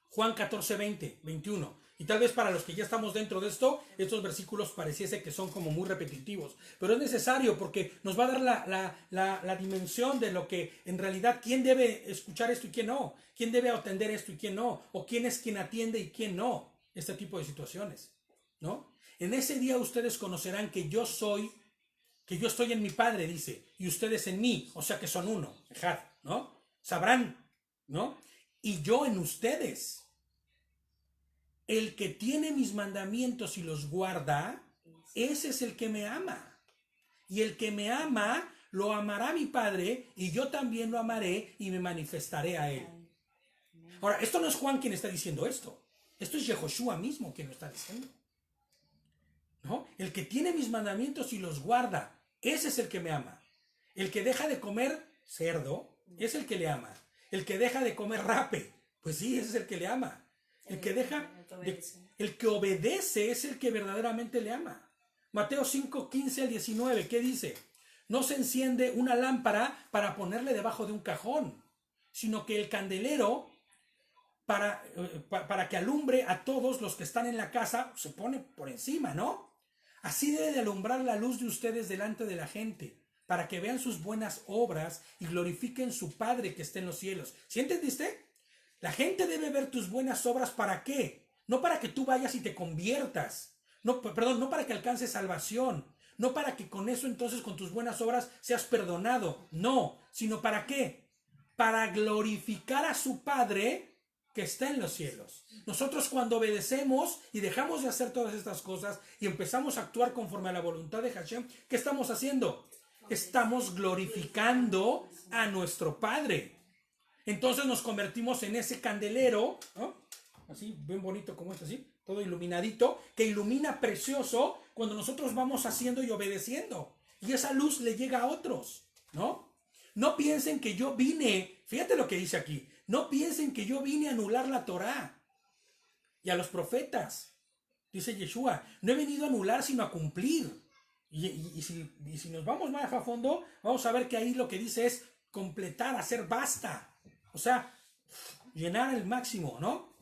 Juan 14, 20, 21. Y tal vez para los que ya estamos dentro de esto, estos versículos pareciese que son como muy repetitivos. Pero es necesario porque nos va a dar la dimensión de lo que en realidad, quién debe escuchar esto y quién no. Quién debe atender esto y quién no. O quién es quien atiende y quién no. Este tipo de situaciones, ¿no? En ese día ustedes conocerán que yo estoy en mi Padre, dice, y ustedes en mí. O sea que son uno, Ejad, ¿no? Sabrán, ¿no? Y yo en ustedes. El que tiene mis mandamientos y los guarda, ese es el que me ama. Y el que me ama, lo amará mi Padre, y yo también lo amaré y me manifestaré a él. Ahora, esto no es Juan quien está diciendo esto. Esto es Yehoshua mismo quien lo está diciendo, ¿no? El que tiene mis mandamientos y los guarda, ese es el que me ama. El que deja de comer cerdo, es el que le ama. El que deja de comer rape, pues sí, ese es el que le ama. El que obedece es el que verdaderamente le ama. Mateo 5, 15 al 19, ¿qué dice? No se enciende una lámpara para ponerle debajo de un cajón, sino que el candelero, para que alumbre a todos los que están en la casa, se pone por encima, ¿no? Así debe de alumbrar la luz de ustedes delante de la gente, para que vean sus buenas obras y glorifiquen su Padre que está en los cielos. ¿Sí entendiste? La gente debe ver tus buenas obras, ¿para qué? No para que tú vayas y te conviertas. No para que alcances salvación. No para que con eso entonces, con tus buenas obras, seas perdonado. No, sino ¿para qué? Para glorificar a su Padre que está en los cielos. Nosotros cuando obedecemos y dejamos de hacer todas estas cosas y empezamos a actuar conforme a la voluntad de Hashem, ¿qué estamos haciendo? estamos glorificando a nuestro Padre. Entonces nos convertimos en ese candelero, ¿no? Así, bien bonito como es así, todo iluminadito, que ilumina precioso cuando nosotros vamos haciendo y obedeciendo. Y esa luz le llega a otros, ¿no? No piensen que yo vine, fíjate lo que dice aquí, no piensen que yo vine a anular la Torá y a los profetas. Dice Yeshua, no he venido a anular sino a cumplir. Y si nos vamos más a fondo, vamos a ver que ahí lo que dice es completar, hacer basta. O sea, llenar el máximo, ¿no?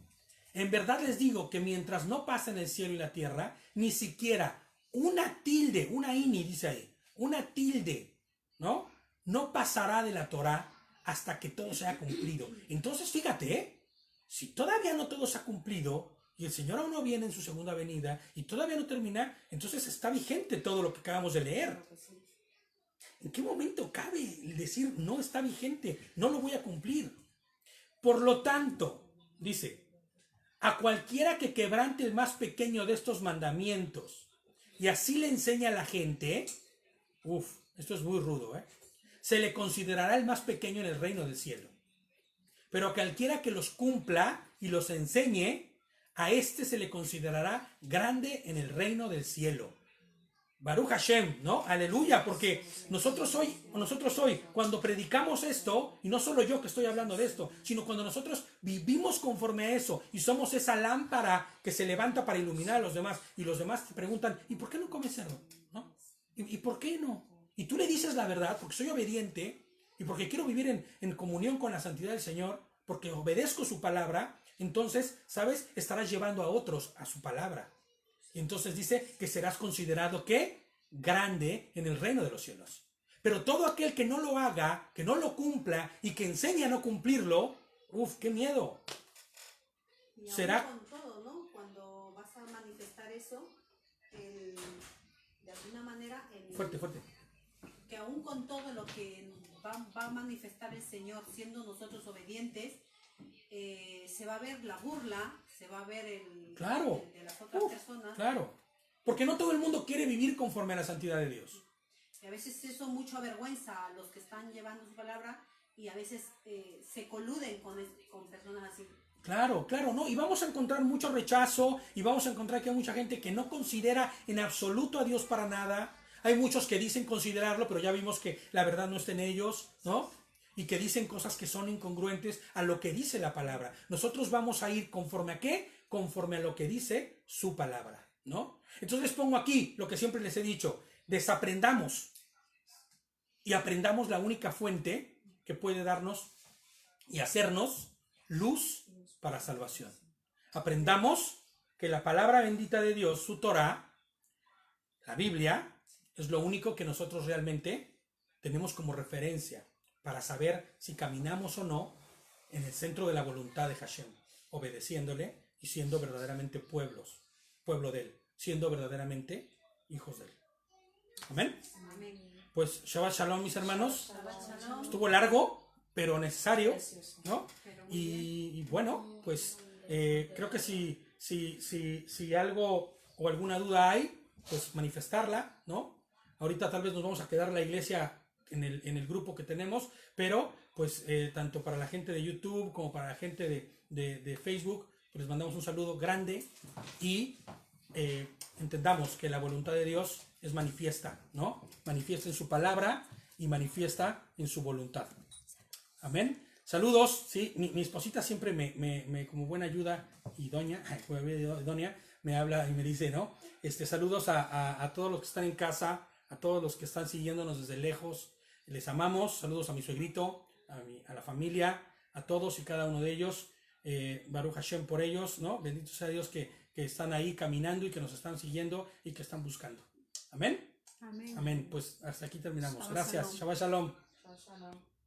En verdad les digo que mientras no pasen el cielo y la tierra, ni siquiera una tilde, una ini, dice ahí, una tilde, ¿no? No pasará de la Torá hasta que todo sea cumplido. Entonces, fíjate, si todavía no todo se ha cumplido y el Señor aún no viene en su segunda venida y todavía no termina, entonces está vigente todo lo que acabamos de leer. ¿En qué momento cabe decir no está vigente, no lo voy a cumplir? Por lo tanto, dice, a cualquiera que quebrante el más pequeño de estos mandamientos y así le enseña a la gente, esto es muy rudo, se le considerará el más pequeño en el reino del cielo. Pero a cualquiera que los cumpla y los enseñe, a este se le considerará grande en el reino del cielo. Baruch Hashem, ¿no? Aleluya, porque nosotros hoy, cuando predicamos esto, y no solo yo que estoy hablando de esto, sino cuando nosotros vivimos conforme a eso, y somos esa lámpara que se levanta para iluminar a los demás, y los demás te preguntan, ¿y por qué no comes cerdo? ¿No? ¿Y por qué no? Y tú le dices la verdad, porque soy obediente, y porque quiero vivir en comunión con la santidad del Señor, porque obedezco su palabra, entonces, ¿sabes? Estarás llevando a otros a su palabra. Y entonces dice que serás considerado, ¿qué? Grande en el reino de los cielos. Pero todo aquel que no lo haga, que no lo cumpla y que enseñe a no cumplirlo, qué miedo. Y Será con todo, ¿no? Cuando vas a manifestar eso, de alguna manera, fuerte. Que aún con todo lo que va a manifestar el Señor, siendo nosotros obedientes, se va a ver la burla, se va a ver el de las otras personas. Claro, porque no todo el mundo quiere vivir conforme a la santidad de Dios. Y a veces eso mucho avergüenza a los que están llevando su palabra y a veces se coluden con personas así. Claro, ¿no? Y vamos a encontrar mucho rechazo y vamos a encontrar que hay mucha gente que no considera en absoluto a Dios para nada. Hay muchos que dicen considerarlo, pero ya vimos que la verdad no está en ellos, ¿no? Y que dicen cosas que son incongruentes a lo que dice la palabra. Nosotros vamos a ir conforme a ¿qué? Conforme a lo que dice su palabra, ¿no? Entonces les pongo aquí lo que siempre les he dicho. Desaprendamos y aprendamos la única fuente que puede darnos y hacernos luz para salvación. Aprendamos que la palabra bendita de Dios, su Torá, la Biblia, es lo único que nosotros realmente tenemos como referencia para saber si caminamos o no en el centro de la voluntad de Hashem, obedeciéndole y siendo verdaderamente pueblo de él, siendo verdaderamente hijos de él. Amén. Amén. Pues Shabbat Shalom, mis hermanos. Shabbat Shalom. Estuvo largo, pero necesario, ¿no? Y bueno, pues creo que si algo o alguna duda hay, pues manifestarla, ¿no? Ahorita tal vez nos vamos a quedar la iglesia en el grupo que tenemos, pero pues tanto para la gente de YouTube como para la gente de Facebook, pues les mandamos un saludo grande y entendamos que la voluntad de Dios es manifiesta, ¿no? Manifiesta en su palabra y manifiesta en su voluntad. Amén. Saludos, sí, mi esposita siempre me como buena ayuda y doña me habla y me dice, ¿no? Saludos a todos los que están en casa, a todos los que están siguiéndonos desde lejos. Les amamos. Saludos a mi suegrito, a la familia, a todos y cada uno de ellos. Baruch Hashem por ellos, ¿no? Bendito sea Dios que están ahí caminando y que nos están siguiendo y que están buscando. Amén. Amén. Amén. Pues hasta aquí terminamos. Shabbat Gracias. shalom. Shabbat Shalom. Shalom.